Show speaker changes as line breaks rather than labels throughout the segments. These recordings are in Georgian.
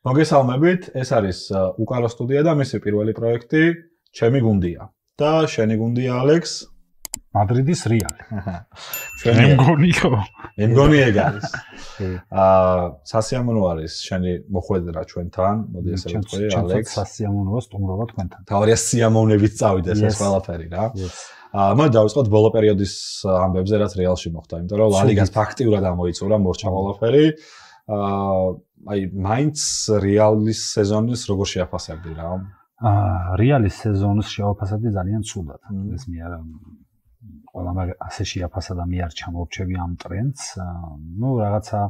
მოგესალმებით, ეს არის უკარო სტუდია და მისი პირველი პროექტი ჩემი გუნდია. და შენი გუნდია ალექს?
მადრიდის რეალი.
შენი
მგონიო.
მე მგონი ეგ არის. სასიამოვნო არის შენი მოხვედრა ჩვენთან. მოდი ესე ვთქვი, ალექს.
სასიამოვნოა სტუმრობა თქვენთან.
თავარია სიამოვნებით წავიდეს ეს ყველაფერი რა. მოდი დავიწყოთ ბოლო პერიოდის ამბებზე, რაც რეალში მოხდა, იმიტომ რომ ლა ლიგას ფაქტიურად ამოიწურა მორჩა ყველაფერი. აი მაინც რეალის სეზონის როგორ შეაფასებდი რა?
რეალის სეზონის შეაფასებდი ძალიან ცუდად. ეს მე არა ყველამ ასე შეაფასა და მე არ ჩამორჩები ამ ტრენდს. ნუ რაღაცა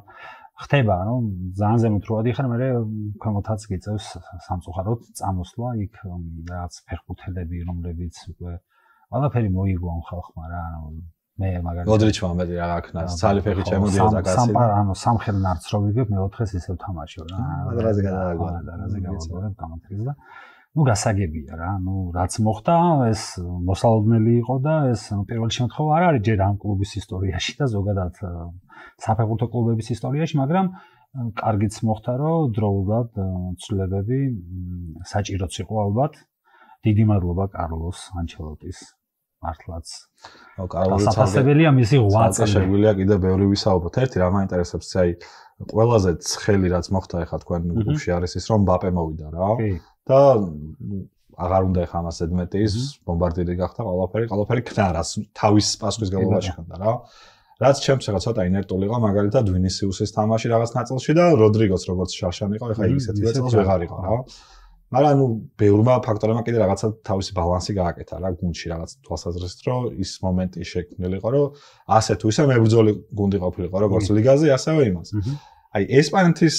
ხდება, რომ ძალიან ზემოთ რო ადიხარ, მე ქვემოთაც გიწევს სამწუხაროდ წამოსვლა იქ რაღაც ფეხბურთელები, რომლებიც უკვე ყველაფერი მოიგო ამ ხალხმა რა, მე მაგალითად
მოდრიჩმა მეტი რა აქნას, ცალი ფეხი შემოდიოდა კაცი.
სამხელ ნარცს რო ვიგებ, მეოთხეს ისევ თამაშობ რა.
ადრაზე გადააგვარა,
ადრაზე გავაგორებ გამართლის და ნუ გასაგებია რა, ნუ რაც მოხდა, ეს მოსალოდნელი იყო და ეს პირველ შემთხვევა არ არის ჯერ ამ კლუბის ისტორიაში და ზოგადად საფეხბურთო კლუბების ისტორიაში, მაგრამ კარგიც მოხდა, რომ დროულად ცვლილებები საჭიროც იყო ალბათ. დიდი მადლობა კარლოს ანჩელოტის მართლაც. კარლოსი საფასებელია მისი 8 წელი.
შეგვიძლია კიდე ბევრი ვისაუბროთ. ერთი რა მაინტერესებს, აი ყველაზე ცხელი რაც მოხდა ახლა თქვენ კლუბში არის ის, რომ მბაპე მოვიდა რა. და აღარ უნდა ეხა ამას ზედმეტი ის ბომბარდირი გახდა ყველაფერი ქნარას თავის პასუხის გალობაში ხანდა რა. რაც ჩემს ახლა ცოტა ინერტული იყო, მაგალითად ვინისიუსის თამაში რაღაც ნაწილში და როდრიგოს როგორც შარშანი იყო, ეხა ისეთივე წელს ვეღარ იყო რა. მაგრამ ნუ ბევრმა ფაქტორებმა კიდე რაღაცა თავისი ბალანსი გააკეთა რა გუნდში რაღაც თვალსაზრისით, რომ ის მომენტი შექმნილიყო, რომ ასე თუ ისე მებრძოლი გუნდი ყოფილიყო, როგორც ლიგაზე, ასევე იმას. აი ესპანეთის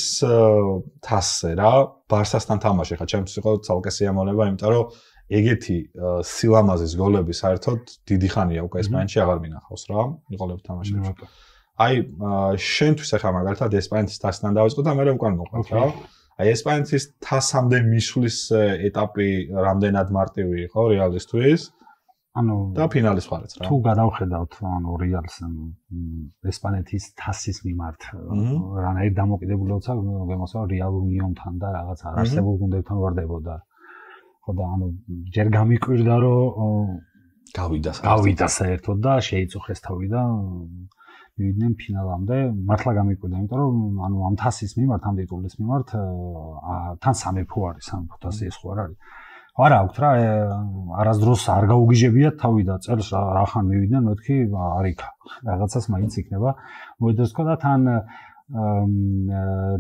თასზე რა ბარსასთან თამაში ხა ჩემთვის იყო ცალკე სიამოვნება, იმიტომ რომ ეგეთი სილამაზის გოლები საერთოდ დიდი ხანია უკვე ესპანეთში აღარ მინახავს რა მიყოლებ თამაშებში. აი შენთვის ახლა მაგალითად ესპანეთის თასთან დავიწყო და მე უკან მოყვეთ რა. აი ესპანეთის თასამდე მისვლის ეტაპი რამდენად მარტივი იყო რეალისტვის?
ანუ
და ფინალის ხარიც რა.
თუ გადავხედავთ ანუ რეალს ესპანეთის თასის მიმართ რანაირ დამოკიდებულებაც გემოსა რეალ უნიონთან და რაღაც არასებულ გუნდებთან ვარდებოდა. ხო და ანუ ჯერ გამიკვირდა რომ გავიდა საერთოდ და შეიწუხეს თავი და მივიდნენ ფინალამდე. მართლა გამიკვირდა, იმიტომ რომ ანუ ამ თასის მიმართ, ამ ტიტულის მიმართ თან სამეფო არის, სამეფო თასი ეს ხო არ არის. არა აქვთ რა, არასდროს არ გაუგიჟებიათ თავი და წელს რახან მივიდნენ, მეთქი არიქა. რაღაცას მაინც იქნება. მოედოს თქო და თან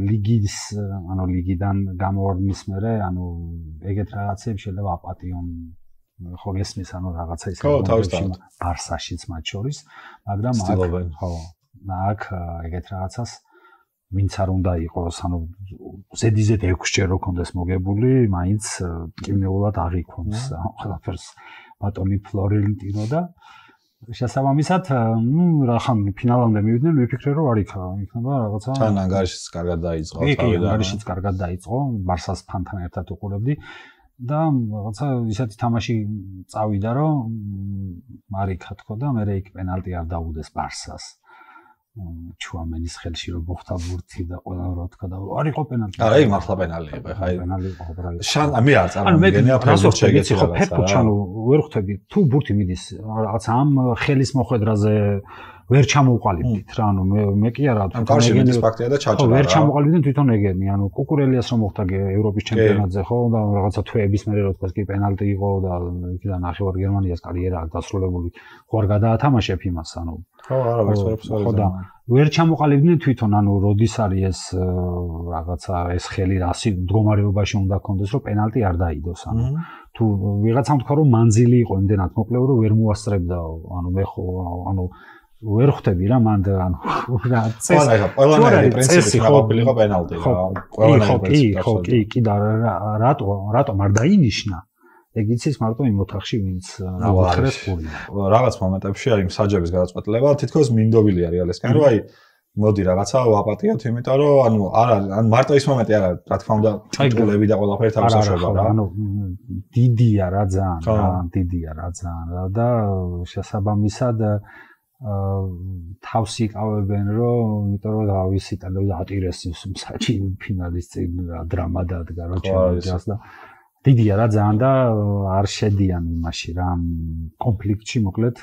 ლიგის, ანუ ლიგიდან გამოვარდნის მერე, ანუ ეგეთ რაღაცებს შეიძლება აპატიონ ხო გესმის, ანუ რაღაცა ისე ბარსაშიც მათ შორის, მაგრამ ხო, აქ ეგეთ რაღაცას ვინც არ უნდა იყოს, ანუ ზედიზედ 6-ჯერ რო კონდეს მოგებული, მაინც კიმნეულად აღიქონს ყველაფერს ბატონი ფლორენტინო და შესაბამისად, ნუ რახან ფინალამდე მივიდნენ, ვიფიქრე რომ არ იქნება რაღაცა.
თან ანგარიშიც კარგად დაიწყო,
თავიდან. ანგარიშიც კარგად დაიწყო, ბარსას ფანთან ერთად უყურებდი და რაღაცა ისეთი თამაში წავიდა, რომ მარიქა თქო და მე იქ პენალტი არ დაუდეს ბარსას. ჩუამენის ხელში რომ მოხდა ბურთი და ყველა რო თქო და არ იყო პენალტი.
არა, იქ მართლა პენალი იყო, ხა
პენალი იყო უბრალოდ.
მე არ წარმოვიდგენია ფეხბურთში ეგეთი რაღაცა.
ფეხბურთში ვერ ხვდები, თუ ბურთი მიდის რაღაცა ამ ხელის მოხვედრაზე ვერ ჩამოვყალიბდით რა, ანუ მე კი არა
თვითონ ეგენის ფაქტია და ჩაჭრა რა.
ვერ ჩამოვყალიბდნენ თვითონ ეგენი, ანუ კუკურელიას რომ მოხდა ევროპის ჩემპიონატზე ხო და რაღაცა თვეების მერე რო თქვა კი პენალტი იყო და იქიდან ნახევარ გერმანიას კარიერა დასრულებული. ხო არ გადაათამაშებ იმას, ანუ
ხო არა ვერც
ხო და ვერ ჩამოყალიბდნენ თვითონ, ანუ როდის არის ეს რაღაცა ეს ხელი რასი მდგომარეობაში უნდა კონდეს, რომ პენალტი არ დაიდოს, ანუ თუ ვიღაცამ თქვა რომ მანძილი იყო იმდენად მოკლეო, რომ ვერ მოასწრებდაო, ანუ მე ხო ანუ ვერ ხვდები რა მანდ ანუ რა წესი
ყველანაირი პრინციპით გაყოფილიყო პენალტი რა
ყველანაირი კი და რატომ არ დაინიშნა ეგ იცის მარტო იმ ოთახში ვინც რა უთხრეს გული
რაღაც მომენტებში აი მსაჯების გადაწყვეტილება თითქოს მინდობილია რეალისკენ რომ აი მოდი რაღაცა ვაპატიოთ იმიტომ რომ ანუ არ არის ანუ მარტო ის მომენტი არა რა თქმა უნდა ტიტულები და ყველაფერი თავისუფლება რა
ანუ დიდია რა ძალიან და შესაბამისად თავს იკავებენ, რომ იმიტომ რომ დავის იტალია ატირესის მსაჯი ფინალის წინ დრამა დადგა რა ჩემპიონატს და დიდია რა ძალიან და არ შედიან იმაში რა კონფლიქტში მოკლედ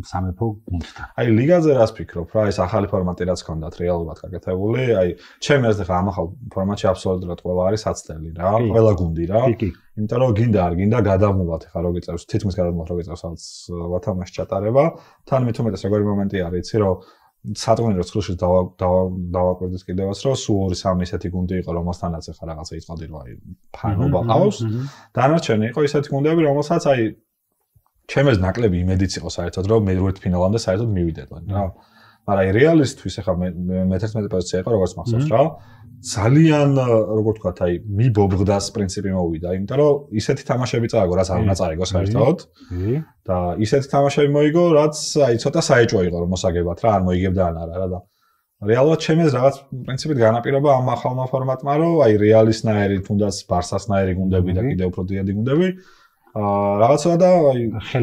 სამეფო გუნდთან.
აი ლიგაზე რას ფიქრობ რა ეს ახალი ფორმატი რაც ჰქონდათ რეალურად გაკეთებული, აი ჩემი აზრით ხა ამ ახალ ფორმატში აბსოლუტურად ყველა არის აცდელი რა, ყველა გუნდი რა. იმიტომ რომ გინდა არ გინდა გადავმოვათ ხა როგორ წევს თითქმის გადავმოვათ როგორ წევს ვათამაშ ჩატარება, თან მით უმეტეს როგორი მომენტი არის, იცი რომ სატურნირო ცხრილში დავაკვირდით კიდევაც რომ სულ 2-3 ისეთი გუნდი იყო რომელთანაც ახლა რაღაცა იწოდე რომ აი ფანობა ყავს. დანარჩენი იყო ისეთი გუნდები რომელსაც აი ჩემს ნაკლები იმედიც იყო საერთოდ რომ მე ერთფინალამდე საერთოდ მივიდებოდი რა. მაგრამ აი რეალისტთვის ახლა მე-11 პოზიცია იყო როგორც მახსოვს რა. ძალიან როგორ ვთქვათ აი მიბობღდას პრინციპი მოვიდა, იმიტომ რომ ისეთი თამაშები წააგო რაც არ უნდა წაიგო საერთოდ. და ისეთი თამაშები მოიგო რაც აი ცოტა საეჭვო იყო რომ მოსაგებად რა არ მოიგებდა ან არა რა და რეალურად ჩემს რაღაც პრინციპით განაპირობა ამ ახალმა ფორმატმა რომ აი რეალისტნაირი თუნდაც ბარსასნაირი გუნდები და კიდევ უფრო დიდი გუნდები რაღაცა და აი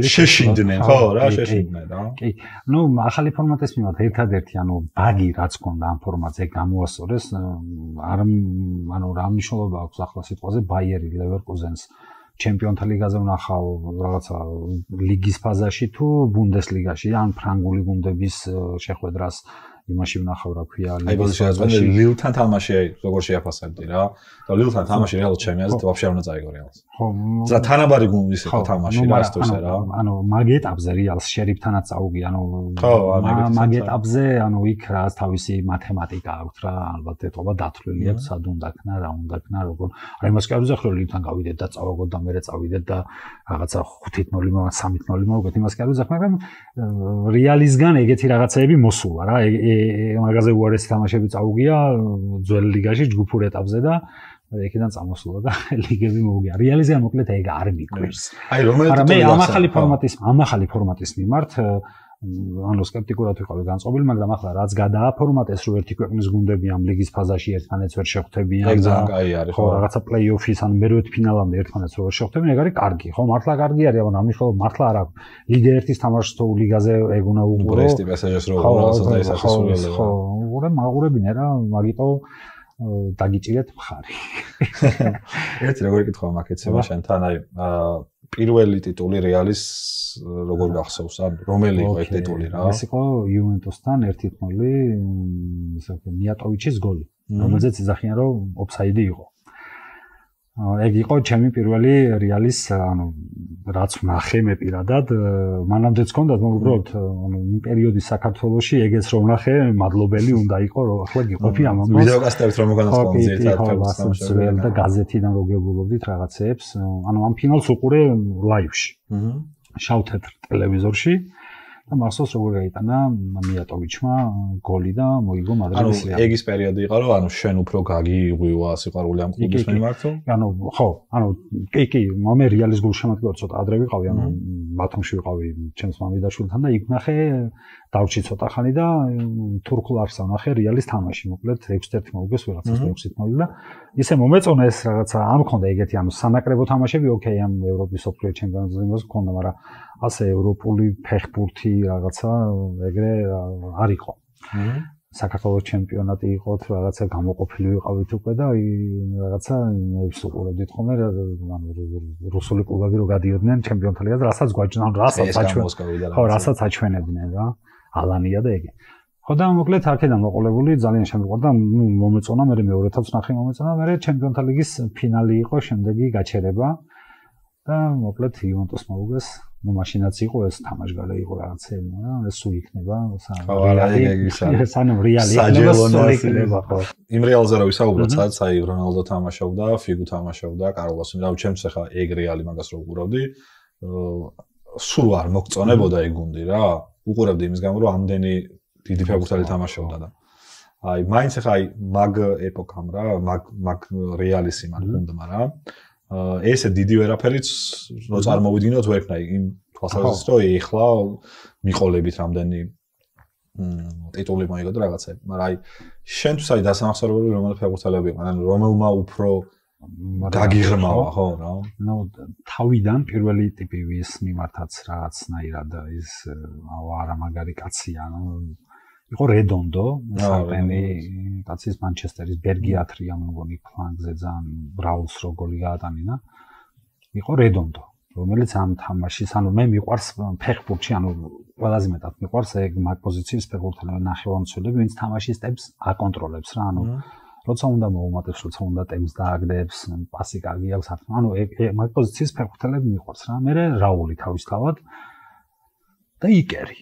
შეშინდნენ ხო რა შეშინდნენ რა.
კი, ნუ ახალი ფორმატის მიმართ ერთადერთი ანუ ბაგი რაც ქონდა ამ ფორმატზე გამოასწორეს არ ანუ რა მნიშვნელობა აქვს ახლა სიტყვაზე ბაიერი ლევერკუზენს ჩემპიონთა ლიგაზე ვნახავ რაღაცა ლიგის ფაზაში თუ ბუნდესლიგაში ან ფრანგული გუნდების შეხვედრას იმაში ვნახავ რა ქვია
ლიგის ფაზაში ლილთან თამაში როგორ შეაფასებდი რა და ლილთან თამაში რეალურად ჩემი აზრით ვაფშე არ უნდა წაიგო რეალს. ხო და თანაბარი გუნდის იყო თამაში რა სტუსე რა.
ანუ მაგ ეტაპზე რეალს შერიფთანაც წაუგი ანუ მაგ ეტაპზე ანუ იქ რა თავისი მათემატიკა აქვს რა ალბათ ეთობა დათვლილი აქვს სად უნდა ქნა რა უნდა ქნა როგორ აი მას კი არ უძახრო ლილთან გავიდეთ და წავაგოთ და მერე წავიდეთ და რაღაცა 5-0 მოვა 3-0 მოვიგეთ იმას კი არ უძახ მაგრამ რეალისგან ეგეთი რაღაცეები მოსულა რა მაგაზე უარესი თამაშები წაუგია ძველ ლიგაში ჯგუფურ ეტაპზე და იქიდან წამოსულა და ლიგები მოუგია. რეალიზია მოკლედ ეგ არ მიგვერს.
აი რომელიც
მე ამ ახალი ფორმატის მიმართ ანუ სკეპტიკურად ვიყავი განწყობილი, მაგრამ ახლა რაც გადააფორმატეს რომ ერთი ქვეყნის გუნდები ამ ლიგის ფაზაში ერთმანეთს ვერ შეხვდებიან
და ეგ ძალიან კაი არის
ხო რაღაცა პლეი-ოფის ან მერვედფინალამდე ერთმანეთს ვერ შეხვდებიან, ეგ არის კარგი. ხო მართლა კარგი არის, მაგრამ ამნიშნულობ მართლა არ აქვს. ლიგა 1-ის თამაშს თუ ლიგაზე ეგ უნდა უყურო.
ბრესტი პესაჟს რო უყუროს და ის ასასრულებელი.
ხო, უყურებინე რა, მაგიტო დაგიჭირეთ მხარი.
ერთი როგორი კითხვა მაქეცება შენთან, აი პირველი ტიტული რეალის როგორ გახსოვს, ან რომელი იყო ეს ტიტული რა?
ეს იყო იუვენტუსთან 1-0 ნიატოვიჩის გოლი, რომელზეც იძახიან რომ ოფსაიდი იყო. ეგ იყო ჩემი პირველი რეალის ანუ რაც ვნახე მე პირადად მანამდეც ჰქონდათ უბრალოდ ანუ იმ პერიოდის საქართველოში ეგეც რომ ვნახე მადლობელი უნდა იყო რომ ახლა გიყოფი ამ ამბავს
ვიდეოკასტებით რომ მოგანაცვლოთ
ერთად და გაზეთიდან რო გებულობდით რაღაცეებს ანუ ამ ფინალს უყურე ლაივში შავ-თეთრ ტელევიზორში და მახსოვს როგორ გაიტანა მიატოვიჩმა გოლი და მოიგო მადრიდის რეალი.
ანუ ეგის პერიოდი იყო რომ ანუ შენ უფრო გაგიღვივა სიყვარული ამ კლუბის მიმართ?
ანუ ხო, ანუ კი, მე რეალის გულშემატკივარი ცოტა ადრე ვიყავი, ანუ ბათუმში ვიყავი ჩემს მამიდაშვილთან და იქ ნახე დავრჩი ცოტა ხანი და თურქულ არსა ნახე რეალის თამაში, მოკლედ 6-1 მოუგეს ვიღაცას 6-0 და ისე მომეწონა ეს რაღაცა არ მქონდა ეგეთი ანუ სანაკრებო თამაშები, ოკეი, ამ ევროპის სოფლიო ჩემპიონატზე იმას მქონდა, მაგრამ ასე ევროპული ფეხბურთი რაღაცა ეგრე არ იყო. საქართველოს ჩემპიონატი იყო, რაღაცა გამოყოფილი ვიყავით უკვე და რაღაცა ვსუყურებდით ხოლმე, ანუ რუსული კლუბები რო გადიოდნენ ჩემპიონთა ლიგაზე, რასაც გვაჩვენებდნენ, რასაც აჩვენებდნენ რა. ალანია და ეგე. ხო და მოკლედ აქედან მოყოლებული ძალიან შემოყვარდა, მომეწონა, მე მეორე თავს ნახე მომეწონა, მე ჩემპიონთა ლიგის ფინალი იყო, შემდეგი გაჩერება და მოკლედ იუვენტუს მოუგეს. ну машинаც იყო ეს თამაშგარე იყო რაღაცები რა ეს სულ იქნება სანამ რეალი იქნება ხო
იმ რეალზე რა ვისაუბროთ სადაც აი რონალდო თამაშობდა ფიგუ თამაშობდა კარლოსი რა ჩემს ახლა ეგ რეალი მაგას რო უყურავდი სულ არ მოგწონებოდა ეგ გუნდი რა უყურავდი იმის გამო რომ ამდენი დიდი ფეხბურთელი თამაშობდა და აი მაინც ახლა აი მაგ ეპოქამ რა მაგ რეალის იმან გუნდმა რა ესე დიდი ვერაფერიც რო წარმოვიდგინოთ ვერქნა იმ თვალსაზრისით რომ ეხლა მიყოლებით რამდენი ტიტული მოიგო და რაღაცა მაგრამ აი შენთვის აი დასამახსოვრებელი რომელი ფეხბურთელები იყვნენ ანუ რომელმა უფრო გაგიღრმავა ხო რა.
ნუ თავიდან პირველი ტიპის მიმართაც რაღაცნაირად ის არა მაგარი კაცია, იყო რედონდო, საფენი კაცის მანჩესტერის ბერგი ათრია მგონი ფლანგზე ძალიან ბრაულს რო გოლი გაატანინა. იყო რედონდო, რომელიც ამ თამაშის, ანუ მე მიყვარს ფეხბურთში, ანუ ყველაზე მეტად მიყვარს ეგ მაგ პოზიციის ფეხბურთელები, ნახევარმცველები, ვინც თამაშის ტემპს აკონტროლებს რა, ანუ როცა უნდა მოუმატებს, როცა უნდა ტემპს დააგდებს, პასი კარგი აქვს, ანუ მაგ პოზიციის ფეხბურთელები მიყვარს რა. მე რაული თავისთავად და იკერი.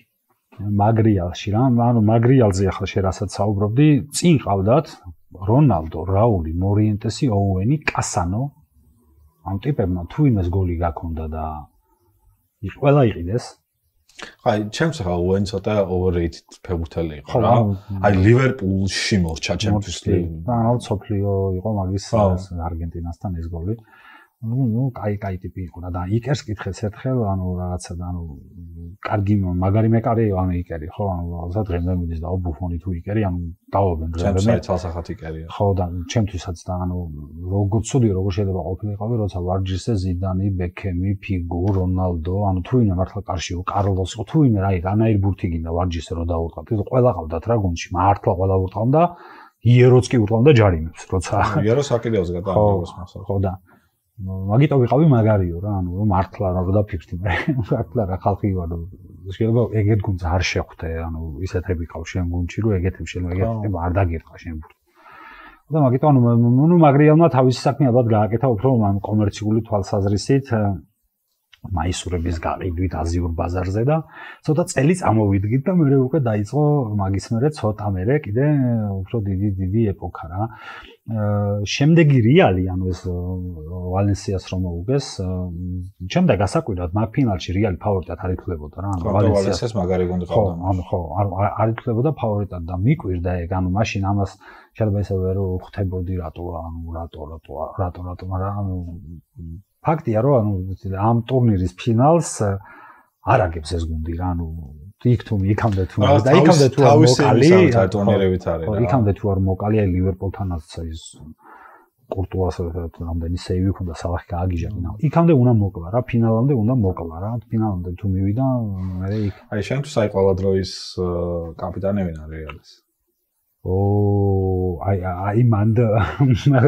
მაგრიალში რა, ანუ მაგრიალზე ახლა შე რასაც საუბრობდი, წინ ყავდათ რონალდო, რაული, მორიენტესი, ოუენი, კასანო. ამ ტიპებმა თუ იმას გოლი გაქონდა და ყველა იყიდეს.
აი, ჩემს ახლა ოუენი ცოტა overrated ფეხბურთელი იყო რა. აი, ლივერპულში მორჩა ჩემთვის.
ანუ სოფლიო იყო მაგის არგენტინასთან ეს გოლი. ნუ კაი ტიპი იყო და იკერს კითხეს ერთხელ, ანუ რაღაცა და ანუ კარგი მაგარი მეკარეო ანუ იკერი, ხო, ანუ რაღაცა დღემდე მიდის და ბუფონი თუ იკერი, ანუ დავობენ დღემდე.
ჩემს თვალსახად იკერია.
ხო და ჩემთვისაც და ანუ როგორ ცუდი როგორ შეიძლება ყოფილიყავი, როცა ვარჯიშზე ზიდანი, ბეკემი, ფიგუ, რონალდო, ანუ თუ ვინმე მართლა კარშიო, კარლოს, თუ ვინმე რანაირ ბურთი გინდა ვარჯიშზე რო დაურყავთ, ის ყველა ყავდათ რა გუნდში, მართლა ყველა ურყავდა, იეროც კი ურყავდა ჯარიმებს, როცა
იეროს აკიდევს გადააგდოს მასალ.
ხო და მაგიტო ვიყავი მაგარიო რა, ანუ მართლა რა დაფიქრდი მე. მართლა რა ხალხი ვარ, შეიძლება ეგეთ გუნდს არ შეხვდე, ანუ ისეთები ყავს შენ გუნდში, რომ ეგეთები შეიძლება ეგეთი არ დაგირყა შენ ბურთი. და მაგიტო ანუ მაგრიალმა თავისი საქმე ალბათ გააკეთა უფრო კომერციული თვალსაზრისით მაისურების გაყიდვით აზიურ ბაზარზე და ცოტა წელი წამოვიდგით და მე უკვე დაიწყო მაგის მერე ცოტა მერე კიდე უფრო დიდი ეპოქა რა. შემდეგი რეალი, ანუ ეს ვალენსიას რომ მოუგეს, შემდეგ გასაკვირად მაგ ფინალში რეალი ფავორიტად არ ითვლებოდა რა,
ანუ ვალენსიას მაგარი გუნდი ყავდა.
ანუ ხო, არ ითვლებოდა ფავორიტად და მიკვირდა ეგ, ანუ მაშინ ამას შეიძლება ესე ვერ ხვდებოდი რატო, მაგრამ ფაქტია რომ ანუ ამ ტურნირის ფინალს არ აგებს ეს გუნდი რა, ანუ იქ თუ იქამდე თუ და იქამდე თუ არ მოკალი
ტურნირებით არის რა.
იქამდე თუ არ მოკალი აი ლივერპულთანაც ის კურტუას რამდენი სეივი ქონდა სალახი გააგიჟა ფინალ. იქამდე უნდა მოკლა რა, ფინალამდე უნდა მოკლა რა, ფინალამდე თუ მივიდა მე იქ.
აი შენთვის აი ყველა დროის კაპიტანი ვინ არის რეალის?
აი მანდ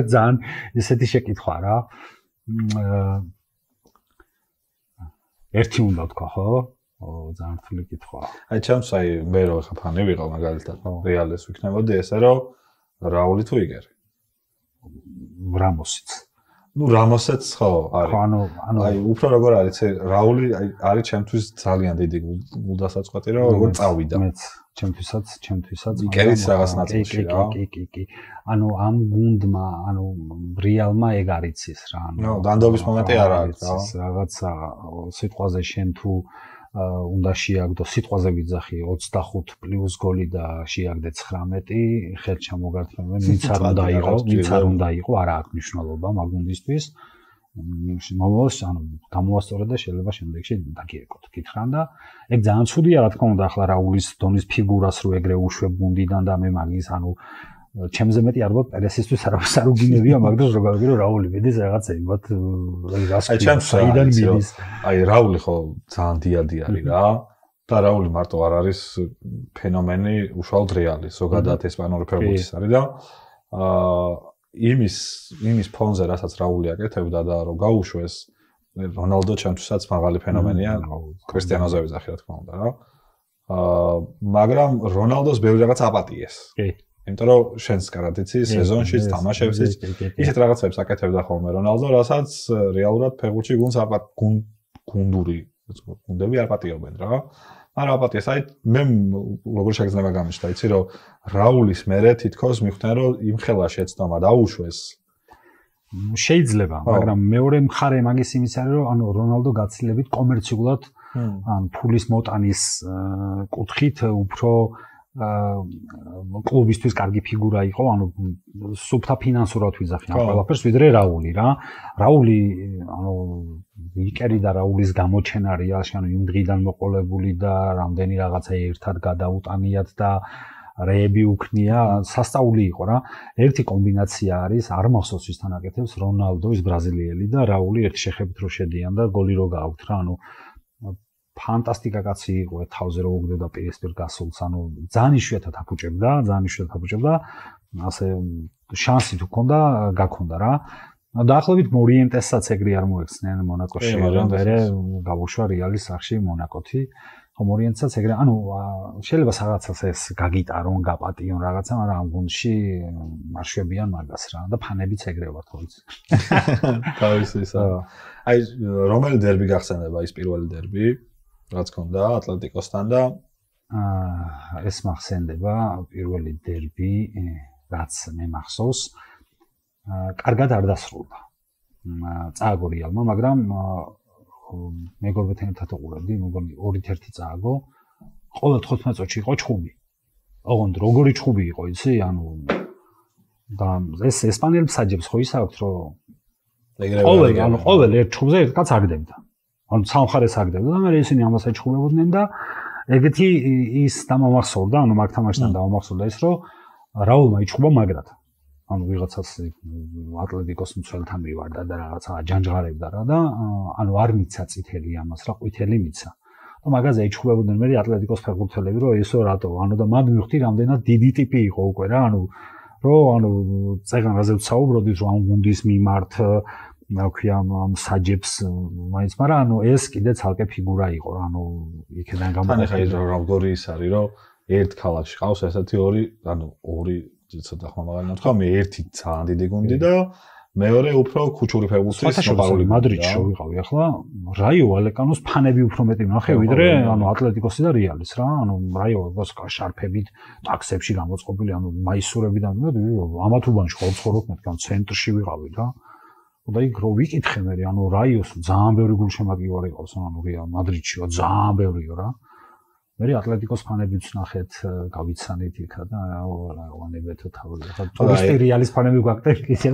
ძალიან ესეთი შეკითხვა რა. ერთი უნდა თქვა ხო? ძალიან რთული კითხვაა.
აი ჩემს აი მე რო ხა ფანი ვიყავ მაგალითად რეალეს ვიქნებოდი ესე რომ რაული თუ იგერი.
რამოსიც.
ნუ რამოსეც ხო არის.
ანუ
აი უფრო როგორ არის რაული არის ჩემთვის ძალიან დიდი გულდასაწყვეტი რომ როგორ წავიდა.
მეც ჩემთვისაც
იგერიც რაღაც ნაწილში რა.
კი. ანუ ამ გუნდმა, ანუ რეალმა ეგ არიცის რა.
ნუ დანდობის მომენტი არ არის რა.
რაღაცა სიტყვაზე შენ თუ უნდა შეაგდო სიტყვაზე ვიძახი 25 პლუს გოლი და შეაგდე 19 ხელთ ჩამოგართმევენ ვინც არ უნდა იყო არა აქვს მნიშვნელობა მაგ გუნდისთვის მომოს ანუ გამოვასწორე და შეიძლება შემდეგში დაგიეკოთ კითხრან და ეგ ძალიან ცუდია რა თქმა უნდა ახლა რაულის დონის ფიგურას რო ეგრე უშვებ გუნდიდან და მე მაგის ანუ ჩემზე მეტი არ ვარ პერესისთვის არავის არ უგინებია მაგდროს რო გავიგე რომ რაული მიდის რაღაცები მათ
აი ჩემს საიდან მიდის აი რაული ხო ძალიან დიადი არის რა და რაული მარტო არ არის ფენომენი უშუალოდ რეალი ზოგადად ესპანური ფეხბურთის არის და იმის ფონზე რასაც რაული აკეთებდა და რომ გაუშვეს რონალდო ჩემთვისაც მაღალი ფენომენია კრისტიანოზე ვიძახი რა თქმა უნდა რა მაგრამ რონალდოს ბევრი რაღაც აპატიეს კი იმიტომ რომ შენს კარად იცი სეზონშიც თამაშებშიც ისეთ რაღაცებს აკეთებდა ხოლმე რონალდო რასაც რეალურად ფეხბურთში გუნდები აპატიობენ რა მაგრამ აპატიას აი მე როგორ შეგრძნება გამიშთა იცი რომ რაულის მერე თითქოს მიხვდნენ რომ იმ ხელა შეცდომა დაუშვეს
შეიძლება მაგრამ მეორე მხარე მაგის იმის არის რომ ანუ რონალდო გაცილებით კომერციულად ან ფულის მოტანის კუთხით უფრო კლუბისთვის კარგი ფიგურა იყო, ანუ სუფთა ფინანსურად ვიზახი ამ ყველაფერს, ვიდრე რაული რა. რაული, ანუ იკერი და რაულის გამოჩენა რეალში, ანუ იმ დღიდან მოყოლებული და რამდენი რაღაცა ერთად გადაუტანიათ და რეები უქნია, სასწაული იყო რა. ერთი კომბინაცია არის, არ მახსოვს ვისთან აკეთებს, რონალდო ის ბრაზილიელი და რაული ერთ შეხებით რო შედიან და გოლი რო გააქვთ რა, ანუ ფანტასტიკა კაცი იყო, თავზე რო უგდებდა პირისპირ გასულს, ანუ ძალიან იშვიათად აფუჭებდა, ასე შანსი თუ ქონდა, გაქონდა რა. დაახლოებით მორიენტესაც ეგრე არ მოექცნენ მონაკოში, მერე გავუშვა რეალის სახში მონაკოთი. ხო მორიენტესაც ეგრე, ანუ შეიძლება რაღაცას ეს გაგიტარონ, გაპატიონ რაღაცა, მაგრამ ამ გუნდში მარშვებიან მაგას რა და ფანებიც ეგრე ვართ ხოლმე.
თავისისა. აი რომელი დერბი გახსენდება ის პირველი დერბი, რაც ქონდა ატლეტიკოსთან და
ეს მახსენდება პირველი დერბი, რაც მე მახსოვს. კარგად არ დასრულდა. წააგო რეალმა, მაგრამ მეგობრებთან ერთად უყურებდი, მეგონი 2-1 წააგო. ყოველ 15 წუთში იყო ჩხუბი. ოღონდ როგორი ჩხუბი იყო, იცი? ანუ და ეს ესპანელ მსაჯებს ხო ის აქვს, რომ ყოველ ერთ ჩხუბზე ერთ კაც აგდებდა. ანუ სამხარეს აგდებდა და მე ისინი ამას ეჩხუბებოდნენ და ეგეთი ის დამამახსოვრდა, ანუ მაგ თამაშთან დამამახსოვრდა ის, რომ რაულმა იჩხუბა მაგრად. ანუ ვიღაცას ატლეტიკოს მცველთან მივარდა და რაღაცა აჯანჯღარებდა რა და ანუ არ მიცა წითელი ამას რა ყვითელი მიცა და მაგაზე ეჩხუბებოდნენ მე ატლეტიკოს ფეხბურთელები რომ ესო რატო ანუ და მად მივხვდი რამდენად დიდი ტიპი იყო უკვე რა ანუ წეგანაზე ვსაუბრობდით რომ ამ გუნდის მიმართ რა ქვია მსაჯებს მაინც მაგრამ ანუ ეს კიდე ცალკე ფიგურა იყო რა ანუ იქიდან
გამოხდა როგორი ის არის რომ ერთ ქალაქში ყავს ესეთი ორი ცოტა ხმამაღალი ნათქვა მე ერთი ძალიან დიდი გუნდი და მეორე უფრო ქუჩური ფეხბურთის მოპარული
მადრიდში ვიყავი ახლა რაიო ვალეკანოს ფანები უფრო მეტი ნახე ვიდრე ანუ ატლეტიკოსი და რეალის რა ანუ რაიო შარფებით ტაქსებში გამოწყობილი ანუ მაისურებიდან ამათუბანში ხოლმე ცხოვრობ მეთქან ცენტრში ვიყავი რა და იქ რო ვიკითხე მე ანუ რაიოს ძალიან ბევრი გულშემატკივარი ყავს ანუ რეალ მადრიდშიო ძალიან ბევრიო რა მე ატლეტიკოს ფანებიც ნახეთ გავიცანით იქა და ვანებეთო თავი ხა ტურისტი რეალის ფანები გვაქვს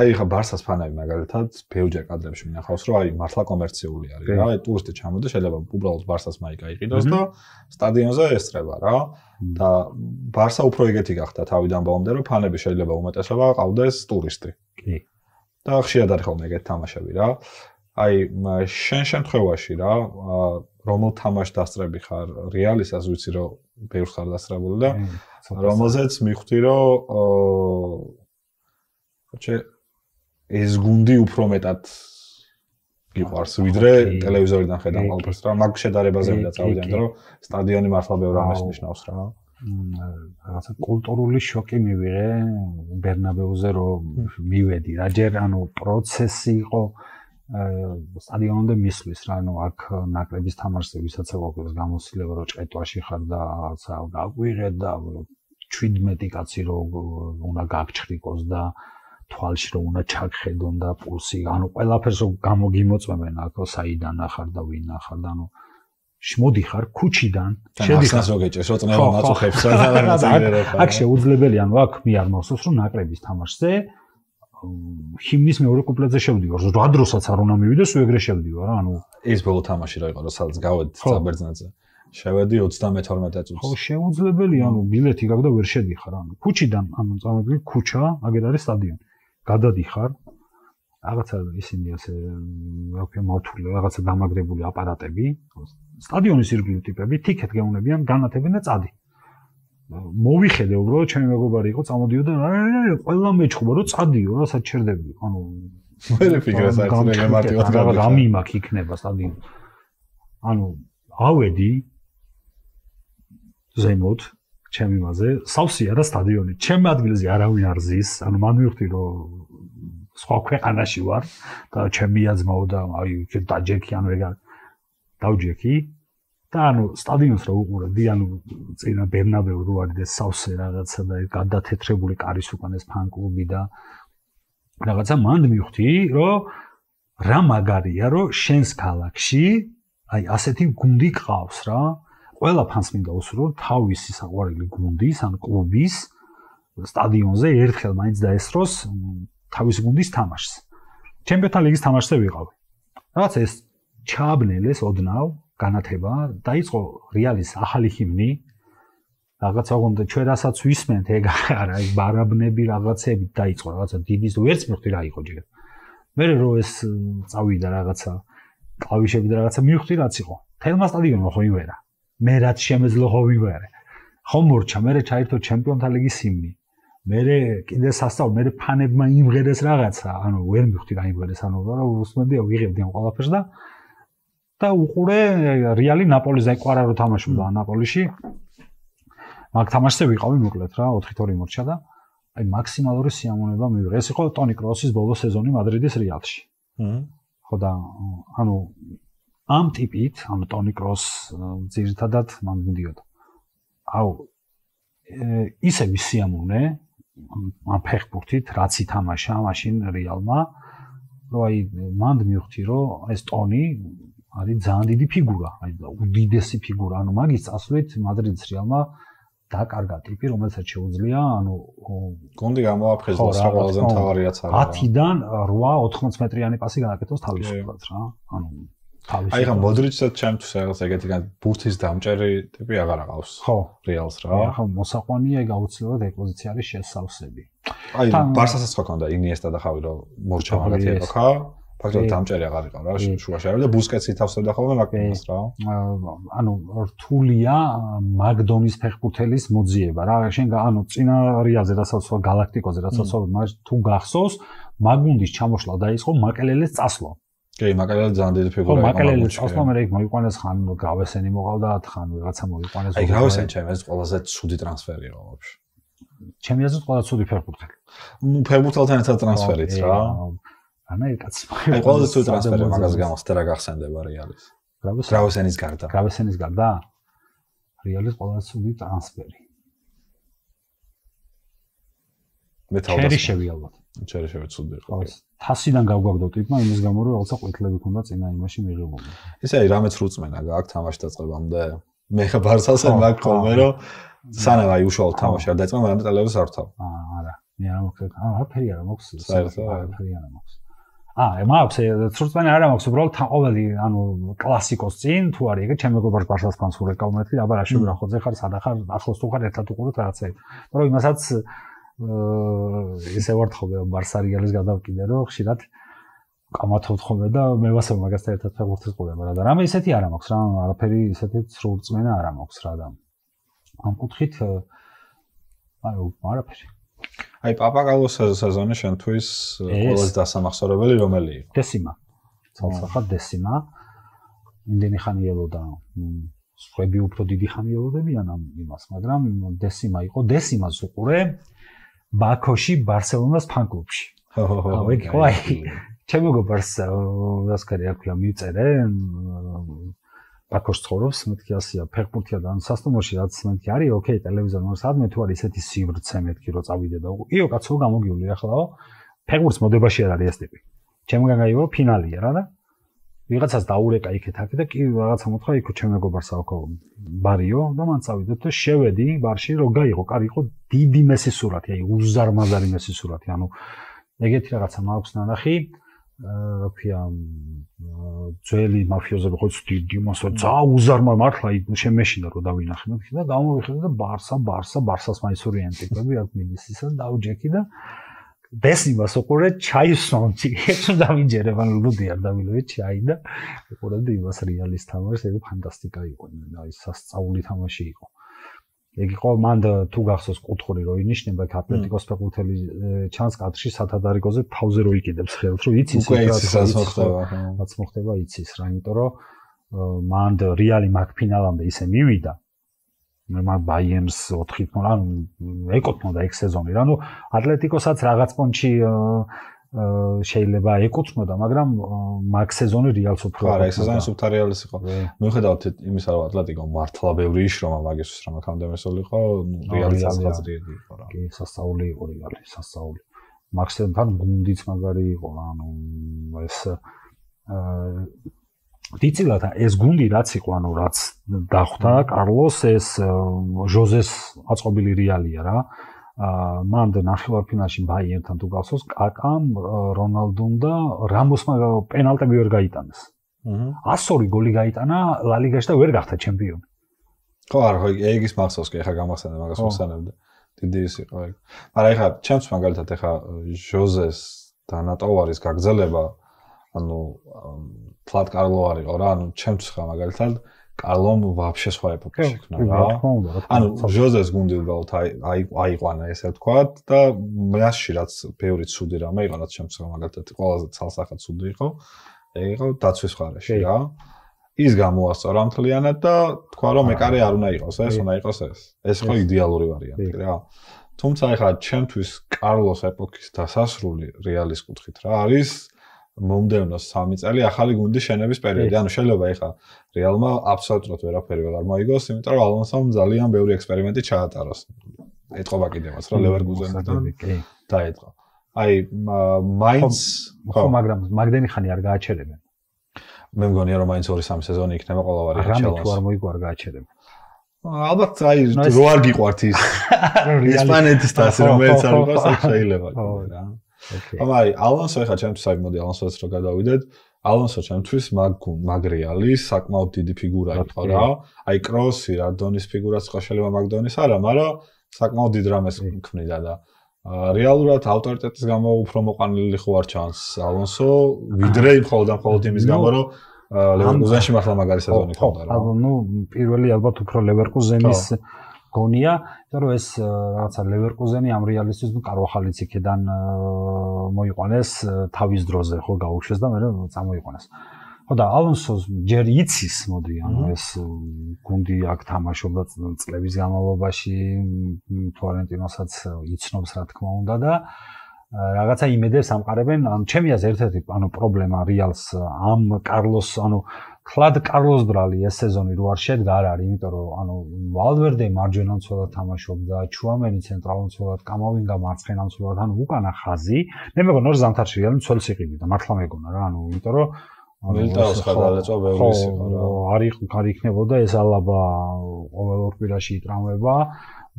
აი ხა ბარსას ფანები მაგალითად ბევრჯერ კადრებში მინახავს რომ აი მართლა კომერციული არის რა აი ტურისტი ჩამოდა შეიძლება უბრალოდ ბარსას მაიკა იყიდოს და სტადიონზე ესწრება რა და ბარსა უფრო ეგეთი გახდა თავიდან ბოლომდე რომ ფანები შეიძლება უმეტესობა ყავდეს ტურისტი კი და ხშირად არის ხოლმე ეგეთი თამაშები რა აი შენ შემთხვევაში რა რომელ თამაშს დასწრები ხარ რეალისას ვიცი რომ ბევრს ხარ დასწრებული და რომელზეც მიხვდი რომ ეს გუნდი უფრო მეტად გიყვარს ვიდრე ტელევიზორიდან ხედავ ყველაფერს რა მაგ შედარებაზე მინდა წავიდე რომ სტადიონი მართლა ბევრ ამას ნიშნავს რა
რაღაცა კულტურული შოკი მივიღე ბერნაბეუზე რომ მივედი რა ჯერ ანუ პროცესი იყო სტადიონამდე მისვლის რა ანუ აქ ნაკრების თამაშზე ვისაც ეყოლოს გამოსილება რომ ჭეტვაში ხარ და რაღაცა გაგვიღეთ და 17 კაცი რომ უნდა გაგჩხრიკოს და თვალში რომ უნდა ჩაგხედონ და პულსი ანუ ყველაფერს რომ გამოგიმოწმებენ აქ საიდან ახარ და ვინ ახარ და ანუ შემოდი ხარ ქუჩიდან
შედიხარ ზოგეჭეს რო წნევა მაწუხებს რა
აქ შეუძლებელია ანუ აქ მე არ მახსოვს რომ ნაკრების თამაშზე ჰიმნის მეორე კუპლეტზე შევდივარ, 8 დროსაც არ უნდა მივიდეს, უეგრე შევდივარ რა, ანუ
ეს ბოლო თამაში რა იყო, სადაც გავედი საბერძნეთზე. შევედი 32 წუთს.
ხო, შეუძლებელია, ანუ ბილეთი გაქვს და ვერ შედიხარ, ანუ ქუჩიდან, ანუ წამოდი ქუჩა, აგერ არის სტადიონი. გადადიხარ. რაღაცა ისინი ასე რა ქვია, მართული, რაღაცა დამაგრებული აპარატები, სტადიონის ირგვლივ ტიპები, ტიკეტ გეუნებიან, განათებენ და წადი. მოვიხედე უბრალოდ ჩემი მეგობარი იყო წამოდიოდა ყველა მეჩხუბა რომ წადიო რა საჩერდები ანუ
მე ფიქრე საერთოდ მე მარტივად
გავიგე რამე მაქვს იქნება სტადიონი ანუ ავედი ზემოთ ჩემი მასე სავსეა რა სტადიონი ჩემ ადგილზე არავინ არ ზის ანუ მან მივხვდი რომ სხვა ქვეყანაში ვარ და ჩემი აზმაო და აი დაჯექი ანუ ეგ დავჯექი და ანუ სტადიონს რო უყურებდი, ანუ წინა ბერნაბეუ რო არის და სავსე რაღაცა და გადათეთრებული კარის უკან ეს ფან-კლუბი და რაღაცა მანდ მივხვდი, რომ რა მაგარია, რომ შენს ქალაქში აი ასეთი გუნდი ყავს რა. ყველა ფანს მინდა უსურო თავისი საყვარელი გუნდის ან კლუბის სტადიონზე ერთხელ მაინც დაესწროს თავისი გუნდის თამაშს. ჩემპიონთა ლიგის თამაშზე ვიყავი. რაღაცა ეს ჩააბნელეს ოდნავ განათება დაიწყო რეალის ახალი ჰიმნი რაღაცა უნდა ჩვენ რასაც ვისმენთ ეგ არა აი ბარაბნები რაღაცები დაიწყო რაღაცა დიდი ვერც მიხდი რა იყო ჯერ მე რო ეს წავიდა რაღაცა კლავიშები და რაღაცა მივხვდი რაც იყო თელმა სტადიონმა ხო იმერა მე რაც შემეძლო ხო ვიმერე ხომ მორჩა მე ჩაერთო ჩემპიონთა ლიგის სიმნი მე კიდე სასწავლო მე ფანებმა იმღერეს რაღაცა ანუ ვერ მივხვდი რა იმღერეს ანუ რომ უსმენდია ვიღებდი ამ ყველაფერს და უყურე რეალი ნაპოლის აიყვარა რომ თამაშობდა ნაპოლიში მაგ თამაშზე ვიყავი მოკლედ რა 4-2 მორჩა და აი მაქსიმალური სიამოვნება მივიღე ეს იყო ტონი კროსის ბოლო სეზონი მადრიდის რეალში ხო და ანუ ამ ტიპით ანუ ტონი კროს ძირითადად მან მიდიოდა აუ ისე ვისიამოვნე ამ ფეხბურთით რაც ითამაშა მაშინ რეალმა რომ აი მან მივხვდი რომ ეს ტონი არის ძალიან დიდი ფიგურა აი უდიდესი ფიგურა ანუ მაგის წასვლით მადრიდის რეალმა დაკარგა ტიპი რომელსაც შეუძლია ანუ
გონდი გამოაფხიზდა ყველაზე მთავარიაც არის
10-დან 8-80 მეტრიანი პასი გააკეთოს თავისუფლად რა ანუ
აი ხა მოდრიჩსაც ჩემთვის რაღაც ეგეთი ბურთის დამჭერი ტიპი აღარ აყავს
ხო
რეალს რა
ხო მოსაყვანია ეგ აუცილებლად ეგ პოზიცია არის შესავსები
აი ბარსასაც ხო ქონდა ინიესტა და ხავი რომ მორჩა მაგათი იყო ხა ფაქტობრივად დამჭერი აღარ იყო რა შუაში არის და ბუსკეტსი თავსებდა ხოლმე მაგას რა
ანუ რთულია მაგდონის ფეხბურთელის მოძიება რა შენ ანუ წინა რეალზე რასაც გალაქტიკოზე რასაც თუ გახსოვს მაგუნდის ჩამოშლა დაიწყო მაკელელეს წასვლა
კი, მაკელელე ძალიან დიდი ფიგურა იყო.
მაკელელე წასვლა მე იქ მოიყვანეს ხან გრავესენი მოყავდა, ხან ვიღაცა მოიყვანეს.
აი გრავესენი ჩემი აზრით ყველაზე ცუდი ტრანსფერი იყო ვაფშე.
ჩემი აზრით ყველაზე ცუდი ფეხბურთელი.
ნუ ფეხბურთელთან ერთად ტრანსფერიც რა.
ანა ეკაც.
აი ყველაზე ცუდი ტრანსფერი მაგას გამოსდა რა გახსენდება რეალის. გრავესენის გარდა.
გრავესენის გარდა? რეალის ყველაზე ცუდი ტრანსფერი.
მე თავდასხმა.
ჩერიშვილი ალბათ.
ჩერიშვილი ცუდი იყო.
თასიდან გავგვაგდო ტიპმა იმის გამო რომ რაღაცა ყვითლები ქონდა წინა იმაში მიღებული.
ესე აი რამეც რუწმენა გააქვს თამაში დაწყებამდე. მე ხა ბარსალსა მაგ ხოლმე რომ სანამ აი უშუალოდ თამაში არ დაიწყო, მაგრამ ტელევიზორს არ ვთავ.
არა. მე არ მოხდა. არაფერი არა მაქვს. არაფერი არა მაქვს. მაქვს რუწმენა არა მაქვს, უბრალოდ ყოველი ანუ კლასიკოს წინ თუ არის ეგ ჩემ მეგობარს ბარსალს ფანს ურეკავ მეთქი, აბა რა შევირა ხოძე ხარ, სადა ხარ, ახლოს თუ ხარ ერთად უყუროთ რაღაცა. მაგრამ იმასაც ესე ვარ ხოლმე ბარსა რეალის გადავკიდე რომ ხშირად კამათობთ ხოლმე და მე ვასწავლე მაგასთან ერთად ფეხბურთის ყურება რა და რამე ისეთი არა მაქვს რა არაფერი ისეთი სრულწმენა არა მაქვს რა და ამ კუთხით აი არაფერი
აი პაპაგალოს სეზონი შენთვის ყველაზე დასამახსოვრებელი რომელი იყო
დესიმა ცალსახად დესიმა იმდენი ხანი ელოდა სხვები უფრო დიდი ხანი ელოდებიან ამ იმას მაგრამ დესიმა იყო დესიმას უყურე ბაქოში ბარსელონას ფან-კლუბში. ხო, ეგ ხო აი. ჩემ მეგობარს რასკარი აქვს მიწერე. ბაქოში ცხოვრობს, მეთქი ასია, ფეხბურთია და სასტუმროში რაც მეთქი არის, ოკეი, ტელევიზორ მოსადმე თუ არის ესეთი სივრცე მეთქი რომ წავიდე და იო კაცო გამოგივლი ახლა ფეხბურთს მოდებაში არ არის ეს ტიპი. ჩემგან გაიო ფინალია რა და ვიღაცას დაურეკა იქეთ-აქ და კი რაღაცა მოთხრა იქ ჩემ მეგობარს აქვს ბარიო და მან წავიდეთ და შევედი ბარში რომ გაიღო კარი იყო დიდი მესის სურათი აი უზარმაზარი მესის სურათი ანუ ეგეთი რაღაცა მაქვს ნანახი რა ქვია ძველი მაფიოზები ხო დიდი მასო ძა უზარმა მართლა შემეშინდა რომ დავინახე მეთქი და გამოვიხედე და ბარსას მაისურიან ტიპები აქ მიდის ისა დაუჯექი და დესიმას უყურე ჩაისონთი ეს დავიჯერე მან ლუდი არ დავილოვე ჩაი და უყურებდი იმას რეალის თამაშს ეგ ფანტასტიკა იყო აი სასწაული თამაში იყო ეგ იყო მან თუ გახსოვს კუთხური რო ინიშნება ატლეტიკოს ფეხბურთელი ჩანს კადრში სათადარიგოზე თავზე რო იყიდებს ხელს რომ იცის რაც მოხდება იცის რა იმიტომ რომ მან რეალი მაგ ფინალამდე ისე მივიდა მაგ ბაიერნს 4-0 ანუ ეკუთვნოდა ეგ სეზონი რა ნუ ატლეტიკოსაც რაღაც პონჩი შეიძლება ეკუთვნოდა მაგრამ მაგ სეზონი რეალს უფრო
არა ეგ სეზონი სუფთა რეალის იყო მიუხედავად იმისა რომ ატლეტიკო მართლა ბევრი იშრომა მაგისთვის რომ აქამდე მესულიყო რეალის საზღაძრიები იყო რა
კი სასწაული იყო რეალი სასწაული მაგ სეზონთან გუნდიც მაგარი იყო ანუ ეს დიცილად ეს გუნდი რაც იყო ანუ რაც დახვდა კარლოს ეს ჟოზეს აწყობილი რეალია რა მან ნახევარფინალში ბაიერნთან თუ გახსოვს კაკამ რონალდუმ და რამოსმა პენალტები ვერ გაიტანეს 102 გოლი გაიტანა ლა ლიგაში და ვერ გახდა ჩემპიონი
ხო არა, ხო ეგის მახსოვს კი ახლა გამახსენე მაგას მოსანებდა. დიდი ის იყო ეგ. მაგრამ ახლა ჩემს მაგალითად ახლა ჟოზეს და ნატოვარის გაგრძელება ანუ ფლატ კარლო არისო რა, ანუ ჩემს ხა მაგალითად კარლომ ვაფშე სხვა ეპოქა შექმნა რა. ანუ ჟოზეს გუნდი უბრალოდ აიყვანა ესე ვთქვათ და მასში რაც ბევრი ცუდი რამე იყო, რაც ჩემს ხა მაგალითად ყველაზე ცალსახად ცუდი იყო, ეგ იყო დაცვის მხარეში რა. ის გამოასწორა მთლიანად და თქვა რომ ეკარე არ უნდა იყოს ეს, უნდა იყოს ეს. ეს ხო იდეალური ვარიანტი რა. თუმცა ახლა ჩემთვის კარლოს ეპოქის დასასრული რეალის კუთხით რა არის მომდევნო 3 წელი ახალი გუნდის შენების პერიოდი. ანუ შეიძლება ახლა რეალმა აბსოლუტურად ვერაფერი ვეღარ მოიგოს, იმიტომ რომ ალონსომ ძალიან ბევრი ექსპერიმენტი ჩაატაროს. ეთყობა კიდევაც რა ლევერკუზენთან დაეთყო. აი მაინც
ხო მაგრამ მაგდენი ხანი არ გააჩერებენ.
მე მგონია რომ მაინც 2-3 სეზონი იქნება ყველა ვარიანტი
ჩალონს. არ მოიგო არ გააჩერებენ.
ალბათ აი რო არ გიყვართ ის ესპანეთის თასი რომელიც არ იყოს აქ შეიძლება რა. ამარი ალონსო ხა ჩემთვის აი მოდი ალონსოც რო გადავიდეთ ალონსო ჩემთვის მაგ რეალის საკმაოდ დიდი ფიგურა იყო რა. აი კროსი რა დონის ფიგურაც იყო შეიძლება მაგდონის არა, მაგრამ საკმაოდ დიდ რამეს ქმნიდა და რეალურად ავტორიტეტის გამო უფრო მოყანილი ხო არ ჩანს ალონსო ვიდრე მხოლოდ იმის გამო რომ ლევერკუზენში მართლა მაგარი სეზონი ჰქონდა რა.
ნუ პირველი ალბათ უფრო ლევერკუზენის გონია, იმიტომ რომ ეს რაღაცა ლევერკუზენი ამ რეალისტის ნუ კარვახალიც იქიდან მოიყვანეს თავის დროზე ხო გაუშვეს და მე წამოიყვანეს. ხო და ალონსოს ჯერ იცის მოდი ანუ ეს გუნდი აქ თამაშობდა წლების განმავლობაში ფლორენტინოსაც იცნობს რა თქმა უნდა და რაღაცა იმედებს ამყარებენ. ანუ ჩემი აზრით ერთ-ერთი ანუ პრობლემა რეალს ამ კარლოს ანუ კლად კარლოს ბრალი ეს სეზონი რო არ შედგა არ არის, იმიტომ რომ ანუ ვალვერდე მარჯვენა მცველად თამაშობდა, ჩუამენი ცენტრალურ მცველად, კამოვინგა მარცხენა მცველად, ანუ უკანა ხაზი. მე მეგონა რომ ზამთარში რეალი მცველს იყიდიდა, მართლა მეგონა რა, ანუ იმიტომ რომ
მილტაოს ხადალეწვა ბევრი იყო რა.
არ იქნებოდა ეს ალაბა ყოველ ორ კვირაში იტრამება,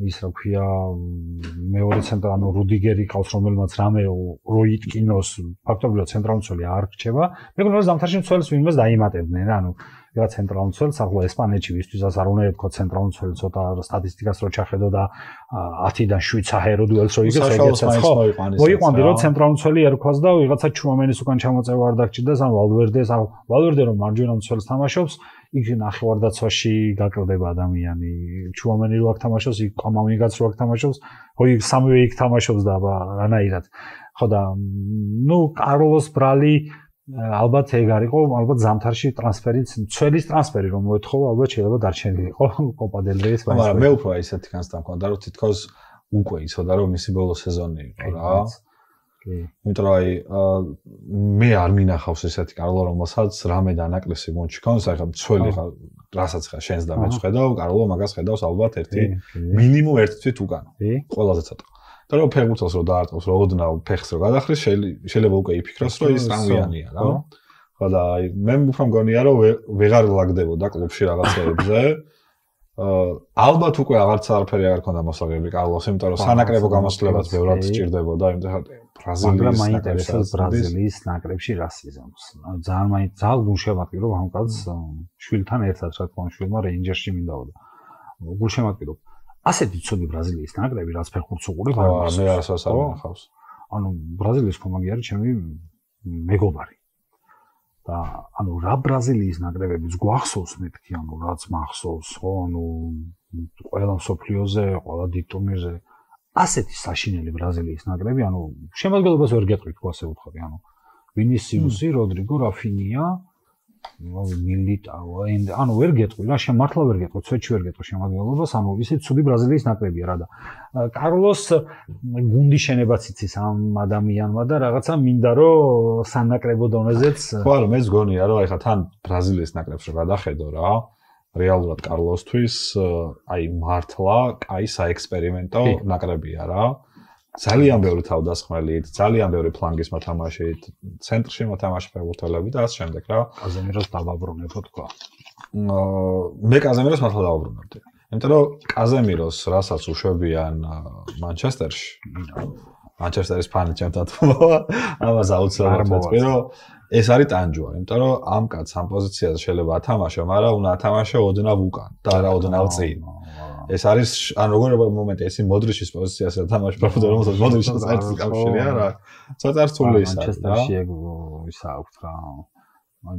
ის რა ქვია მეორე ცენტრ ანუ რუდიგერი ყავს რომელმაც რამე რო იტკინოს, ფაქტობრივად ცენტრალურ მცველი არ რჩება. მეგონა რომ ზამთარში მცველს ვინმეს დაიმატებდნენ რა, ანუ რა ცენტრალურ მცველს ახლა ესპანეთში ვისთვისაც არ უნდა ეთქვა ცენტრალურ მცველი ცოტა სტატისტიკას რო ჩახედო და 10-დან 7 საჰერო დუელს რო იგებს ეგეცაც ხო მოიყვანდი რომ ცენტრალურ მცველი ერქვას და ვიღაცა ჩუამენის უკან ჩამოწევა არ დაგჭირდეს ან ვალვერდე რომ მარჯვენა მცველს თამაშობს იქ ნახევარდაცვაში გაკლდება ადამიანი ჩუამენი რო აქ თამაშობს იქ კამავინგაც რო აქ თამაშობს ხო იქ სამივე იქ თამაშობს და რანაირად ხო და ნუ კარლოს ბრალი ალბათ ეგ არისო, ალბათ ზამთარში ტრანსფერიც, მცველის ტრანსფერი რომ მოეთხოვა, ალბათ შეიძლება დარჩენილიყო კოპა დელ რეის
მაინც. მაგრამ მე უფრო ისეთი განცდა მქონდა, რომ თითქოს უკვე იცოდა რომ მისი ბოლო სეზონი იყო რა. კი. იმიტომ რომ აი მე არ მინახავს ესეთი კარლო რომელსაც რამე დანაკლისი გუნდში ქონს, აი ხა მცველი ხა რასაც ხა შენს და მეც ხედავ, კარლო მაგას ხედავს ალბათ ერთი მინიმუმ ერთ თვით უკან. ყველაზე ცოტა. და რომ ფეხბურთელს რო დაარტყობს, რო ოდნავ ფეხს რო გადახრის, შეიძლება უკვე იფიქროს, რომ ის ტრავმიანია რა. ხო და აი მე უფრო მგონია, რომ ვეღარ ლაგდებოდა კლუბში რაღაცეებზე. ალბათ უკვე აღარც არაფერი არ ქონდა მოსაგები კარლოს, იმიტომ რომ სანაკრებო გამოსვლებაც ბევრად სჭირდებოდა, იმიტომ რომ
ბრაზილიის მაინტერესებს ბრაზილიის ნაკრებში რა სეზონს. ძალიან გულშემატკივრო ამ კაცს შვილთან ერთად რა თქმა უნდა შვილმა რეინჯერსში მინდაოდა. გულშემატკივრო ასეთი ცუდი ბრაზილიის ნაკრები რაც ფეხბურთს უყურებ
არ მე არასდროს არ მინახავს.
ანუ ბრაზილიის კომანდი არის ჩემი მეგობარი. და ანუ რა ბრაზილიის ნაკრებებიც გვახსოვს მეთქი, ანუ რაც მახსოვს, ხო, ანუ ყველა მსოფლიოზე, ყველა დიდ ტურნირზე ასეთი საშინელი ბრაზილიის ნაკრები, ანუ შემადგენლობას ვერ გეტყვით, ხო ასე ვთქვი, ანუ ვინისიუსი, როდრიგო, რაფინია მილიტაო ანუ ვერ გეტყვი რა მართლა ვერ გეტყვი ცოტში ვერ გეტყვი შემადგენლობას ანუ ისეთი ცუდი ბრაზილიის ნაკრებია რა და კარლოს გუნდის შენებაც იცის ამ ადამიანმა და რაღაცა მინდა რომ სანაკრებო დონეზეც
ხო არა მეც გონია რომ აი ხა თან ბრაზილიის ნაკრებს რო გადახედო რა რეალურად კარლოსთვის აი მართლა აი საექსპერიმენტო ნაკრებია რა ძალიან ბევრი თავდასხმელით, ძალიან ბევრი ფლანგის მოთამაშით, ცენტრში მოთამაშე ფეხბურთელები და ასე შემდეგ რა.
კაზემიროს დავაბრუნებო თქვა.
მე კაზემიროს მართლა დავაბრუნებდი. იმიტომ რომ კაზემიროს რასაც უშვებიან მანჩესტერში. მანჩესტერის ფანი ჩემთან თქმა, ამას აუცილებლად ვეწყვი, რომ ეს არის ტანჯვა, იმიტომ რომ ამ კაცს ამ პოზიციაზე შეიძლება ათამაშო, მაგრამ უნდა ათამაშო ოდნავ უკან და არა ოდნავ წინ. ეს არის ან როგორ მომენტი ეს მოდრიჩის პოზიციაზე ათამაშო, პროფესორ რომელსაც მოდრიჩის საერთოდ კავშირი არა. ცოტა რთული ის არის.
მანჩესტერში ისა აქვს რა. აი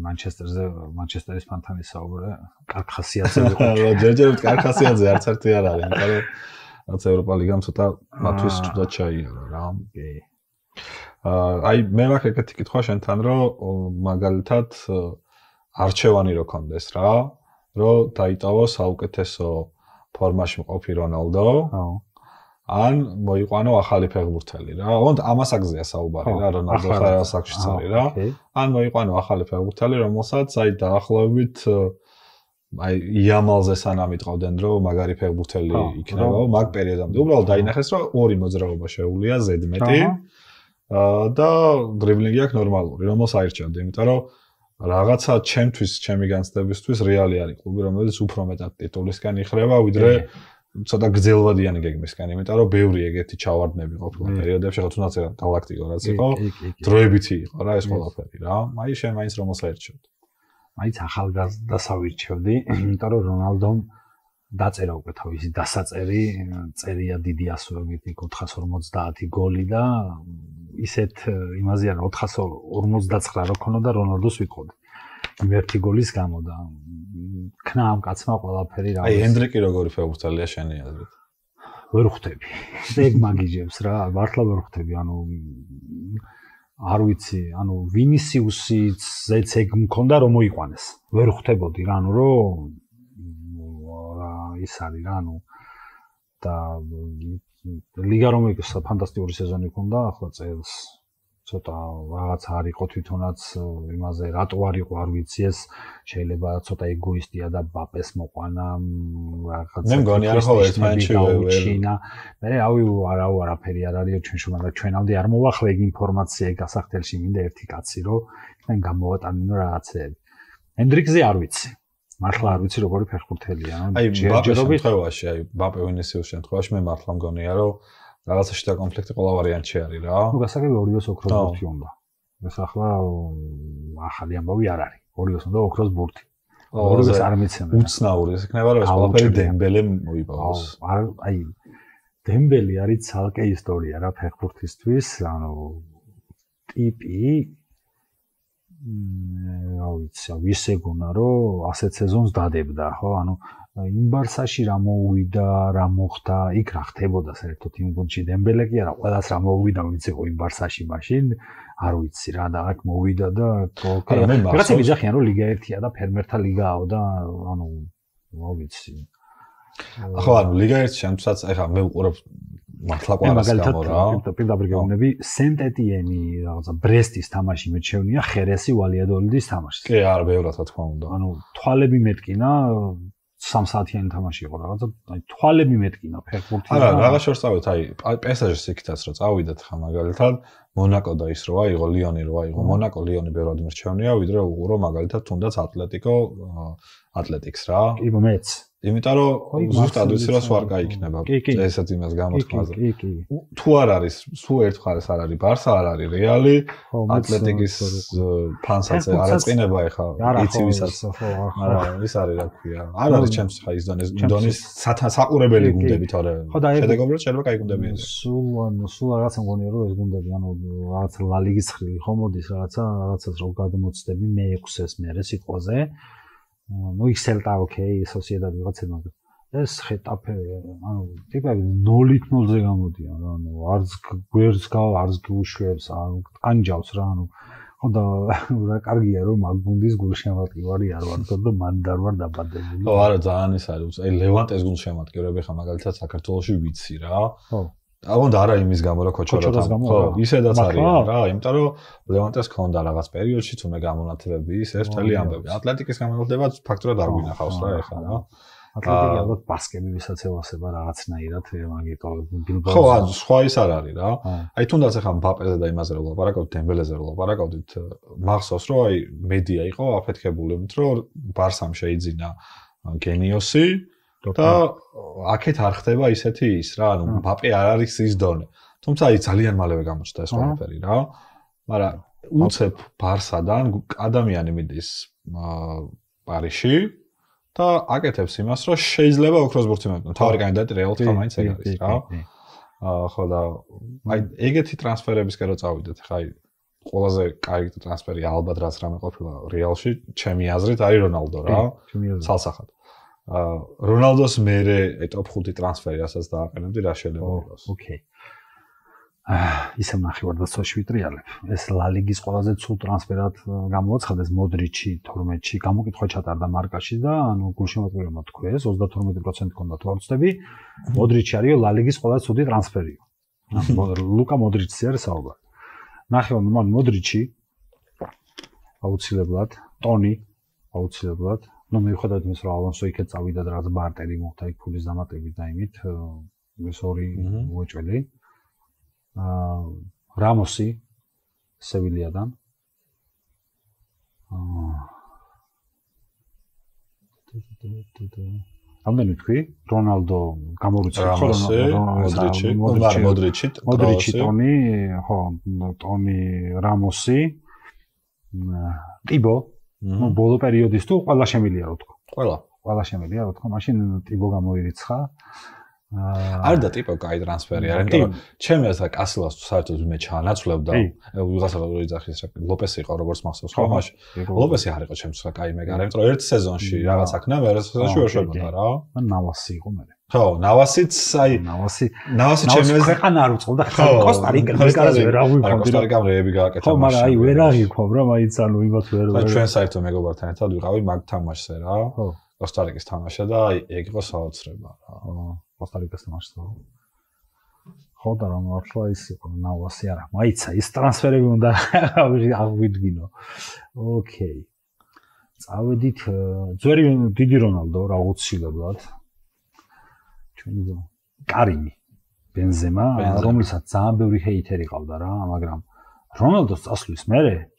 მანჩესტერის ფანთან ისაუბრე, კარგ ხასიათზე იყო.
ჯერჯერობით კარგ ხასიათზე არც ერთი არ არის, იმიტომ რომ რაც ევროპა ლიგამ ცოტა მათთვის ცუდად ჩაიარა რა. აი მე მაქვს ეგეთი კითხვა შენთან რომ მაგალითად არჩევანი რო კონდეს რა რომ დაიტოვოს საუკეთესო ფორმაში მყოფი რონალდო ან მოიყვანო ახალი ფეხბურთელი რა ოღონდ ამას აგზია საუბარი რა რონალდო ხარ საკშიც არის რა ან მოიყვანო ახალი ფეხბურთელი რომელსაც აი დაახლოებით აი იამალზე სანამ იტყავდნენ რომ მაგარი ფეხბურთელი იქნება მაგ პერიოდამდე უბრალოდ დაინახეს რომ ორი მოძრაობა შეუულია ზედმეტი და დრიბლინგი აქვს ნორმალური, რომელს აირჩევდი, იმიტომ რომ რაღაცა ჩემთვის, ჩემი განცდებისთვის რეალი არის კლუბი, რომელიც უფრო მეტად ტიტულისგან იხრება, ვიდრე ცოტა გრძელვადიანი გეგმისგან, იმიტომ რომ ბევრი ეგეთი ჩავარდნები ყოფილა პერიოდებში, ხო თუნდაც გალაქტიკო რაც იყო, დროებითი იყო რა ეს ყველაფერი რა. აი შენ მაინც რომელს აირჩევდი?
მაინც ახალგაზრდას ავირჩევდი, იმიტომ რომ რონალდომ დაწერა უკვე თავისი დასაწერი, წერია დიდი ასოებით 450 გოლი და ისეთ იმაზე არა 459 რო ქონოდა რონალდოს ვიყოდი. იმ ერთი გოლის გამო და ქნა ამ კაცმა ყველაფერი რა.
აი ჰენდრიკი როგორი ფეხბურთელია შენი აზრით?
ვერ ხვდები. ეგ მაგიჯებს რა, მართლა ვერ ხვდები, ანუ არ ვიცი, ანუ ვინისიუსიც ეგ მქონდა რომ მოიყვანეს. ვერ ხვდებოდი რა, ანუ რომ ის არის რა, ანუ და ლიგა რომელიც ფანტასტიკური სეზონი ჰქონდა, ახლა წელს ცოტა რაღაც არ იყო თვითონაც იმაზე რატო არ იყო არ ვიცი ეს შეიძლება ცოტა ეგოისტია და ბაპეს მოყვანა რაღაცა
მე მგონი არა ხო ერთმანეთში
ვეჩინა მე არაფერი არ არის ჩვენში მაგრამ ჩვენამდე არ მოვახლე ეგ ინფორმაცია ეგ გასახდელში მინდა ერთი კაცი რომ ჩვენ გამოვატანინო რაღაცეები ჰენდრიკზე არ ვიცი მართლა არ ვიცი როგორი ფეხბურთელია
აი ჯერჯერობით შემთხვევაში აი ბაპე ვინისიუს შემთხვევაში მე მართლა მგონია რომ რაღაცაში და კონფლიქტი ყველა ვარიანტში არის რა.
ნუ გასაგები ორივეს ოქროს ბურთი უნდა. ეს ახლა ახალი ამბავი არ არის. ორივეს უნდა ოქროს ბურთი. ორივეს არ მიცემენ.
უცნაური ეს იქნება რომ ეს ყველაფერი დემბელემ მოიპოვოს.
აი დემბელი არის ცალკე ისტორია რა ფეხბურთისთვის, ანუ ტიპი რა ვიცი, ვისე გონა რომ ასეთ სეზონს დადებდა, ხო? ანუ იმ ბარსაში რა მოუვიდა, რა მოხდა, იქ რა ხდებოდა საერთოდ იმ გუნდში დემბელე კი არა, ყველას რა მოუვიდა, ვინც იყო იმ ბარსაში მაშინ, არ ვიცი რა და აქ მოვიდა და რაღაცები ძახიან რომ ლიგა 1-ია და ფერმერთა ლიგააო და ანუ რა ვიცი.
ახლა ანუ ლიგა 1-ში ამცაც ეხა მე უყურებ მართლა ყვარას გამო რა.
პირდაპირ გეუბნები სენტ-ეტიენი რაღაცა ბრესტის თამაში მეჩვენია, ხერესი ვალიადოლიდის თამაში.
კი არა, ბევრად რა თქმა უნდა.
ანუ თვალები მეტკინა 3 საათიანი თამაში იყო რაღაცა აი თვალები მეტკინა ფეხბურთი
არა რაღაც შორს წავით აი პესაჟის იქითაც რომ წავიდეთ ხა მაგალითად მონაკო და ის რო აიღო ლიონი რო აიღო მონაკო ლიონი ბევრად მერჩევნია ვიდრე უყურო მაგალითად თუნდაც ატლეტიკს რა
კი მეც
იმიტომ რომ ზუსტად ვიცი რომ სვარ გაიქნება ესეც იმას გამოთქმაზე თუ არ არის სულ ერთ მხარეს არ არის ბარსა არ არის რეალი ატლეტიკის ფანსაც არ ეწყინება ეხა იცი ვისაც მაგრამ ის არის რა ქვია არ არის ჩემს ხა ის დონის საყურებელი გუნდები თორე შედეგობრივად შეიძლება კაი გუნდებია
სულ რაღაცა მგონია რომ ეს გუნდები ანუ რაღაც ლა ლიგის ხრილი ხო მოდის რაღაცას რო გადმოცდები მე 6-ეს მერე სიტყვაზე ну их Celta окей, Sociedad ვიღაცები მაგრამ ეს ხეტაფე ანუ ტიპები 0-0-ზე გამოდიან რა ანუ არც გვერდს არც გუშვებს ანჯავს რა ანუ ხო და რა კარგია რომ მაგ გუნდის გულშემატკივარი არ ვარ და მან არ ვარ დაბადებული
ხო არა ძალიან ის არის აი ლევანტეს გულშემატკივრები ხა მაგალითად საქართველოში ვიცი რა ხო აღონდა არა იმის გამო რა ქოჩორათან ხო ისედაც არის რა იმიტომ რომ ლევანტეს ქონდა რაღაც პერიოდში თუნე გამონათებები ის ეს მთელი ამბები ატლეტიკის გამონათება ფაქტორად არ გვინახავს რა ეხლა რა
ატლეტიკი ალბათ ბასკები ვისაც ევასება რაღაცნაირად მაგიტო
ბილბაო ხო ანუ სხვა ის არ არის რა აი თუნდაც ეხლა მბაპეზე და იმაზე რომ ლაპარაკობთ დემბელეზე რომ ლაპარაკობთ მახსოვს რომ აი მედია იყო აფეთქებული იმით რომ ბარსამ შეიძინა გენიოსი და აქეთ არ ხდება ისეთი ის რა, ანუ მბაპე არ არის ის დონე. თუმცა აი ძალიან მალევე გამოჩნდა ეს ყველაფერი რა. მაგრამ უცებ ბარსადან ადამიანი მიდის პარიში და აკეთებს იმას, რომ შეიძლება ოქროს ბურთი მოიგოს. თავი კანდიდატი რეალურად ხამაინც ეგ არის რა. ხო და აი ეგეთი ტრანსფერებისკენ რო წავიდეთ, ხა აი ყველაზე კაი ტრანსფერი ალბათ რაც რამე ყოფილა რეალში, ჩემი აზრით არის რონალდო რა. ცალსახად. რონალდოს მერე ტოპ 5 ტრანსფერი რასაც დააყენებდი, რა შეიძლება იყოს.
ოკეი. ისე ნახევარდაცვაში ვიტრიალებ. ეს ლა ლიგის ყველაზე ცუდ ტრანსფერად გამოაცხადეს მოდრიჩი 12-ში, გამოკითხვა ჩატარდა მარკაში და ანუ გულშემატკივრებმა თქვეს 32% ქონდა თვალწები. მოდრიჩი არის ლა ლიგის ყველაზე ცუდი ტრანსფერიო. ლუკა მოდრიჩი არის საუბარი. ნახევარ მოდრიჩი აუცილებლად, ტონი აუცილებლად. ნუ მიუხედავად იმისა, რომ ალონსო იქეთ წავიდა და რაც ბარტერი მოხდა იქ ფულის დამატებით და იმით ეს ორი უეჭველი. რამოსი სევილიადან. ამდენი თქვი, რონალდო გამორიცხა მოდრიჩი, ტონი, ხო, ტონი, რამოსი, ტიბო, ну ბოლო პერიოდის თუ ყველა შემილია რო თქო. ყველა შემილია რო თქო, მაშინ ტიბო გამოირიცხა.
არ და ტიპო კაი ტრანსფერი არის, იმიტომ რომ ჩემი აზრით კასილას თუ საერთოდ მე ჩაანაცვლებდა, ვიღაცა როგორ იძახის რა, ლოპესი იყო როგორც მახსოვს, ხო, მაშინ ლოპესი არ იყო ჩემთვის რა კაი მეგარე, იმიტომ რომ ერთ სეზონში რაღაც აქნა, მეორე სეზონში ვერ შეგვიდა რა.
ნავასი იყო მე.
ხო, ნავასიც აი ნავასი ჩემი აზრით
ქვეყანა არ უწყობდა, კოსტარიკა მეგარას ვერ აღვიქვამდი.
კოსტარიკამ რეები გააკეთა.
ხო, მაგრამ აი ვერ აღიქვამ რა, მაინც ანუ იმათ ვერ.
და ჩვენ საერთოდ მეგობართან ერთად ვიყავი მაგ თამაშზე რა. ხო. კოსტარიკის თამაშა და აი ეგ იყო საოცრება რა. კოსტარიკას თამაშია. ხო და რომ ახლა ის იყო ნავასი არა. მაიცა ის ტრანსფერები უნდა აღვიდგინო. ოკეი. წავედით ძვერი დიდი რონალდო რა აუცილებლად. ჩვენი კარიმი ბენზემა, რომელსაც ძალიან ბევრი ჰეიტერი ყავდა რა, მაგრამ რონალდოს წასვლის მერე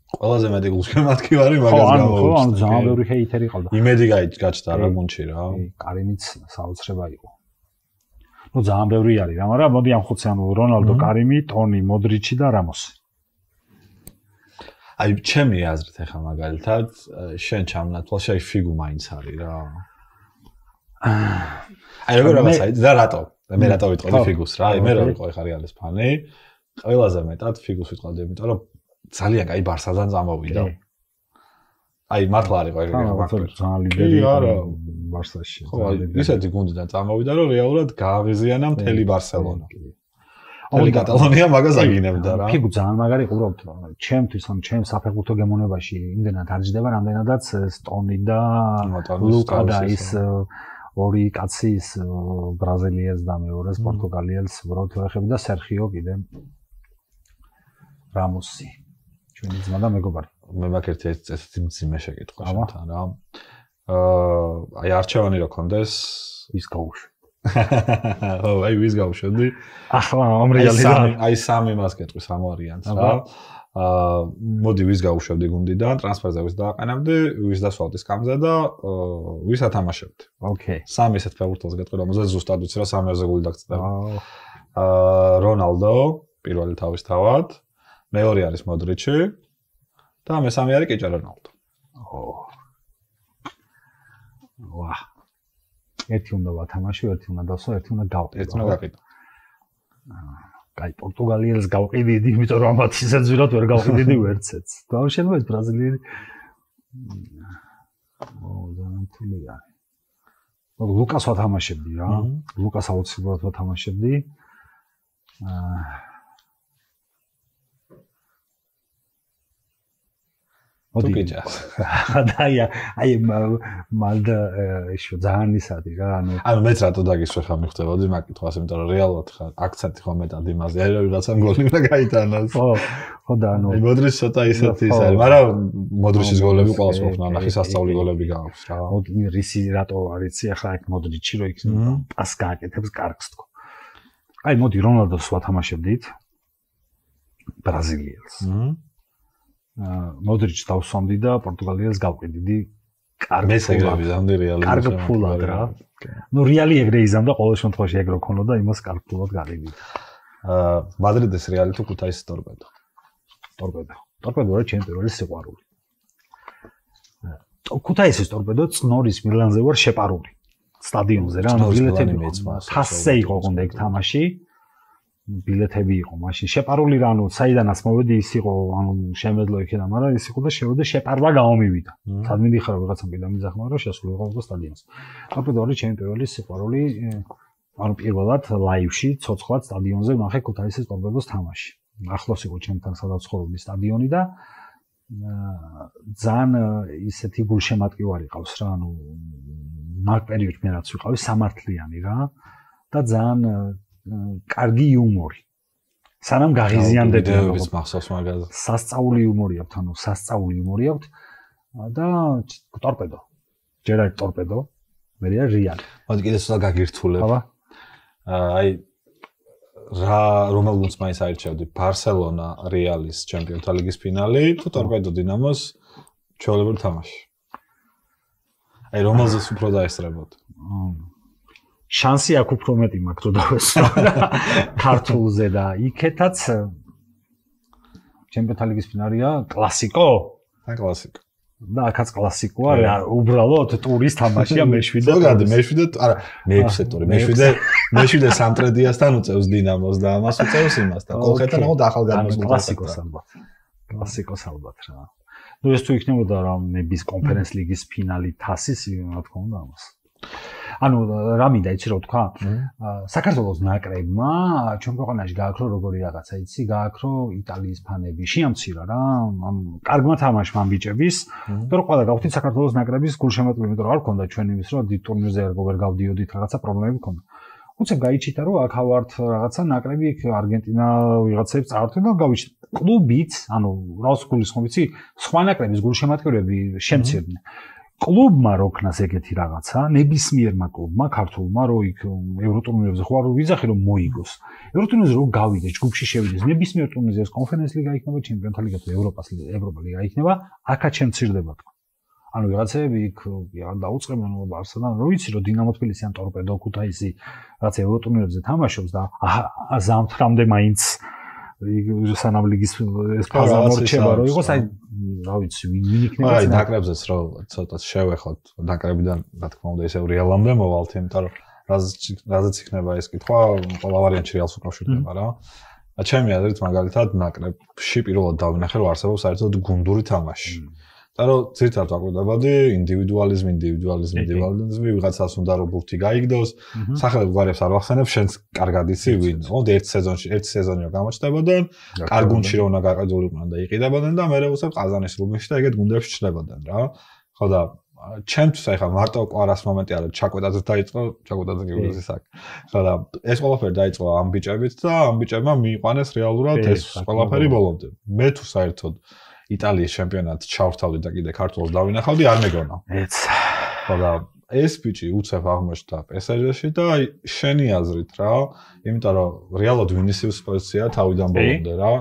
ყველაზე მეტი გულშემატკივარი მაგას გამოუჩნდა.
ხო, ანუ ძალიან ბევრი ჰეიტერი ყავდა.
იმედი გაჩნდა რა გუნდში რა.
კარიმიც საოცრება იყო. ну ძალიან ბევრი არის რა, მაგრამ მოდი ამ ხუთზე ანუ რონალდო, კარიმი, ტონი, მოდრიჩი და რამოსი.
აი ჩემი აზრით ახლა მაგალითად შენ ჩამნათვალ შე ფიგუ მაინც არის რა. აი როგორ რაღაცა და რატო? მე რატო ვიტყოდი ფიგუს რა? აი მე რა ვიყო ახლა რეალის ფანი. ყველაზე მეტად ფიგუს ვიტყოდი, იმიტომ რომ ძალიან კაი ბარსადან წამოვიდა. აი მართლა არ იყო ეგ ფაქტორი.
ძალიან ლიდერი არა ბარსაში.
ხო, ისეთი გუნდიდან წამოვიდა, რომ რეალურად გააღიზიანა მთელი ბარსელონა. ორი კატალონია მაგას აგინებდა რა.
ფიგუ ძალიან მაგარი იყო უბრალოდ ჩემთვის ან ჩემ საფეხბურთო გემოვნებაში იმდენად არჯდება, რამდენადაც სტონი და ლუკა და ის ორი კაცი ის ბრაზილიელს და მეორეს პორტუგალიელს უბრალოდ ვეხები და სერხიო კიდე რამოსი. ჩვენი ძმა და მეგობარი.
მე მაგ ერთ-ერთი მძიმე შეკითხვა შენთან რა. აი არჩევანი რო კონდეს
ვის გაუშვი.
ო, აი ვის გავუშვი?
ახლა ამ რეალიდან
აი სამი მას გეტყვის ამ ვარიანტს რა. მოდი ვის გავუშვებდი გუნდიდან, ტრანსფერზე ვის დააყენებდი, ვის დასვალდი სკამზე და ვის ათამაშებდი.
ოკეი.
სამი ესეთ ფეხბურთელს გეტყვი, რომელზეც ზუსტად ვიცი რა სამეზე გული დაგწდება. რონალდო პირველი თავისთავად, მეორე არის მოდრიჩი და მესამე არის კიჭა რონალდო.
ვა. ერთი უნდა ვათამაშო, ერთი უნდა დასვა, ერთი უნდა გავყიდო.
ერთი უნდა გავყიდო.
კაი, პორტუგალიელს გავყიდიდი, იმიტომ რომ ამათ ისე ძვირად ვერ გავყიდიდი ვერცეც. დავშენო ეს ბრაზილიელი. ძალიან თული არის. ლუკას ვათამაშებდი რა. ლუკას აუცილებლად ვათამაშებდი.
მოდი კიჭა.
აი მალდა ისო ძალიან ისადი რა,
ანუ მეც რატო დაგისვე ხა მიხდებოდი მაგ კითხვას, იმიტომ რომ რეალურად ხა აქცენტი ხომ მეტად იმაზე, აი რა ვიღაცამ გოლი უნდა გაიტანოს.
ხო და ანუ
მოდრიჩი ცოტა ისეთი ის არის, მაგრამ მოდრიჩის გოლები ყველას მოხდა, ნახე სასწაული გოლები გააქვს რა.
რისი რატო არიცი ახლა აქ მოდრიჩი რო იქ პას გააკეთებს კარგს თქო. აი მოდი რონალდოს ვათამაშებდით ბრაზილიელს. მოდრიჩს დავსვამდი და პორტუგალიელს გავყიდიდი კარგი
რეალი.
კარგი ფულად რა. ნუ რეალი ეგრე იზამდა ყოველ შემთხვევაში ეგრე ქონოდა იმას კარგი ფულად გაყიდით.
მადრიდის რეალი თუ ქუთაისის ტორპედო.
ტორპედო რა ჩემი პირველი სიყვარული. ქუთაისის ტორპედო წნორის მილანზე ვარ შეპარული. სტადიონზე რა, ბილეთები თასზე იყო კონდა ეგ თამაში. ბილეთები იყო მაშინ შეპარული რა, საიდანაც მოვედი ის იყო, შემეძლო იქიდან, მაგრამ ის იყო და შევედი შეპარვა გამომივიდა. სად მიდიხარ ვიღაცამ კიდე მიძახმა რომ შესულიყო სტადიონს. ტორპედო არის ჩემი პირველი სიყვარული, პირველად ლაივში, ცოცხლად სტადიონზე ნახე ქუთაისის ტორპედოს თამაში. ახლოს იყო ჩემთან სადაც ცხოვრობდი სტადიონი და ძალიან ისეთი გულშემატკივარი ყავს რა, მაგ პერიოდში მე რაც ვიყავი სამართლიანი რა და ძალიან კარგი იუმორი. სანამ გაღიზიანდები
როგორც მახსოვს მაგაზე.
სასწაული იუმორი აქვს, სასწაული იუმორი აქვს და ტორპედო. ჯერ არის ტორპედო, მერეა რეალი.
მოდი კიდე ცოტა გაგირთულებ. აი რა რომელ გუნდს მაინც აირჩევდი? ბარსელონა, რეალის ჩემპიონთა ლიგის ფინალი თუ ტორპედო დინამოს ჩვეულებრივ თამაში. აი რომელზეც უფრო დაესწრებოდ?
შანსი აქვს უფრო მეტი მაქვს რომ დავესწრო ქართულზე და იქეთაც ჩემპიონთა ლიგის ფინალია კლასიკო?
კლასიკო.
და აქაც კლასიკოა რა, უბრალოდ ტურის თამაშია მეშვიდე.
ზოგადად მეშვიდე, არა, მეექვსე ტური, მეშვიდე სამტრედიასთან უწევს დინამოს და ამას უწევს იმას და კოლხეთთან აღო ახალგაზრდას
კლასიკოს ალბათ. კლასიკოს ალბათ რა. ეს თუ იქნებოდა რა ნების კონფერენს ლიგის ფინალი თასის, რა თქმა უნდა ამას. რა მინდა იცი რა თქვა? საქართველოს ნაკრებმა ჩვენ ქვეყანაში გააქრო როგორი რაღაცა იცი, გააქრო იტალიის ფანები, შეამცირა რა, კარგმა თამაშმა ბიჭების, მაგრამ ყველა გავხდით საქართველოს ნაკრების გულშემატკივარი, იმიტომ რომ არ ქონდა ჩვენ იმის რომ დიდ ტურნირზე ვერ გავდიოდით, რაღაცა პრობლემები ქონდა. უცებ გაიჩიტა რომ აქ ავართ რაღაცა ნაკრები, იქ არგენტინა ვიღაცებს წავართ და გავიჩიტა. კლუბიც, რას გულისხმობ იცი, სხვა ნაკრების გულშემატკივრები შემცირდნენ. კლუბმა როქნას ეგეთი რაღაცა, ნებისმიერმა კლუბმა, ქართულმა, რომ იქ ევროტურნირებზე ხო არ ვიძახი რომ მოიგოს. ევროტურნირზე რომ გავიდეს, ჯგუფში შევიდეს, ნებისმიერ ტურნირზე ეს კონფერენს ლიგა იქნება, ჩემპიონთა ლიგა თუ ევროპა ლიგა იქნება, აქაც შემცირდება თქო. ვიღაცები იქ არ დაუწყებენ ბარსელონა, რო იცი რომ დინამო თბილისი ან ტორპედო ქუთაისი რაც ევროტურნირებზე თამაშობს და ზამთრამდე მაინც სანამ ლიგის ესპაზა მორჩება რომ იყოს, აი რა ვიცი, ვინ იქნება
აი ნაკრებზეც რომ ცოტა შევეხოთ ნაკრებიდან, რა თქმა უნდა, ისევ რეალამდე მოვალთ, იმიტომ რომ რაზეც იქნება ეს კითხვა, ყველა ვარიანტში რეალს უკავშირდება რა. ჩემი აზრით მაგალითად ნაკრებში პირველად დავინახე რომ არსებობს საერთოდ გუნდური თამაში. და რომ ძირითადად ვაკვირდებოდი ინდივიდუალიზმი, ვიღაცას უნდა რომ ბურთი გაიგდოს, სახელებს გვარებს არ ვახსენებ, შენს კარგად იცი ვინ. ოღონდ ერთ სეზონი რომ გამოჩნდებოდნენ, კარგ გუნდში რომ უნდა გაყიდულიყვნენ და იყიდებოდნენ და მერე უცებ ყაზანის რუბინში და ეგეთ გუნდებში ჩნდებოდნენ რა. ხო და ჩემთვის აი ხა მარტო კვარას მომენტი არა, ჩაკვეტაძე დაიწყო, ჩაკვეტაძე გიუზის აქ. ხო და ეს ყველაფერი დაიწყო ამ ბიჭებით და ამ ბიჭებმა მიიყვანეს რეალურად ეს ყველაფერი ბოლომდე. მე თუ საერთოდ იტალიის ჩემპიონატს ჩავრთავდი და კიდე ქართულს დავინახავდი, არ მეგონა. ხო და ეს ბიჭი უცებ აღმოჩნდა PSG-ში და აი შენი აზრით რა, იმიტომ რომ რეალურად ვინისიუსის პოზიციაა თავიდან ბოლომდე რა.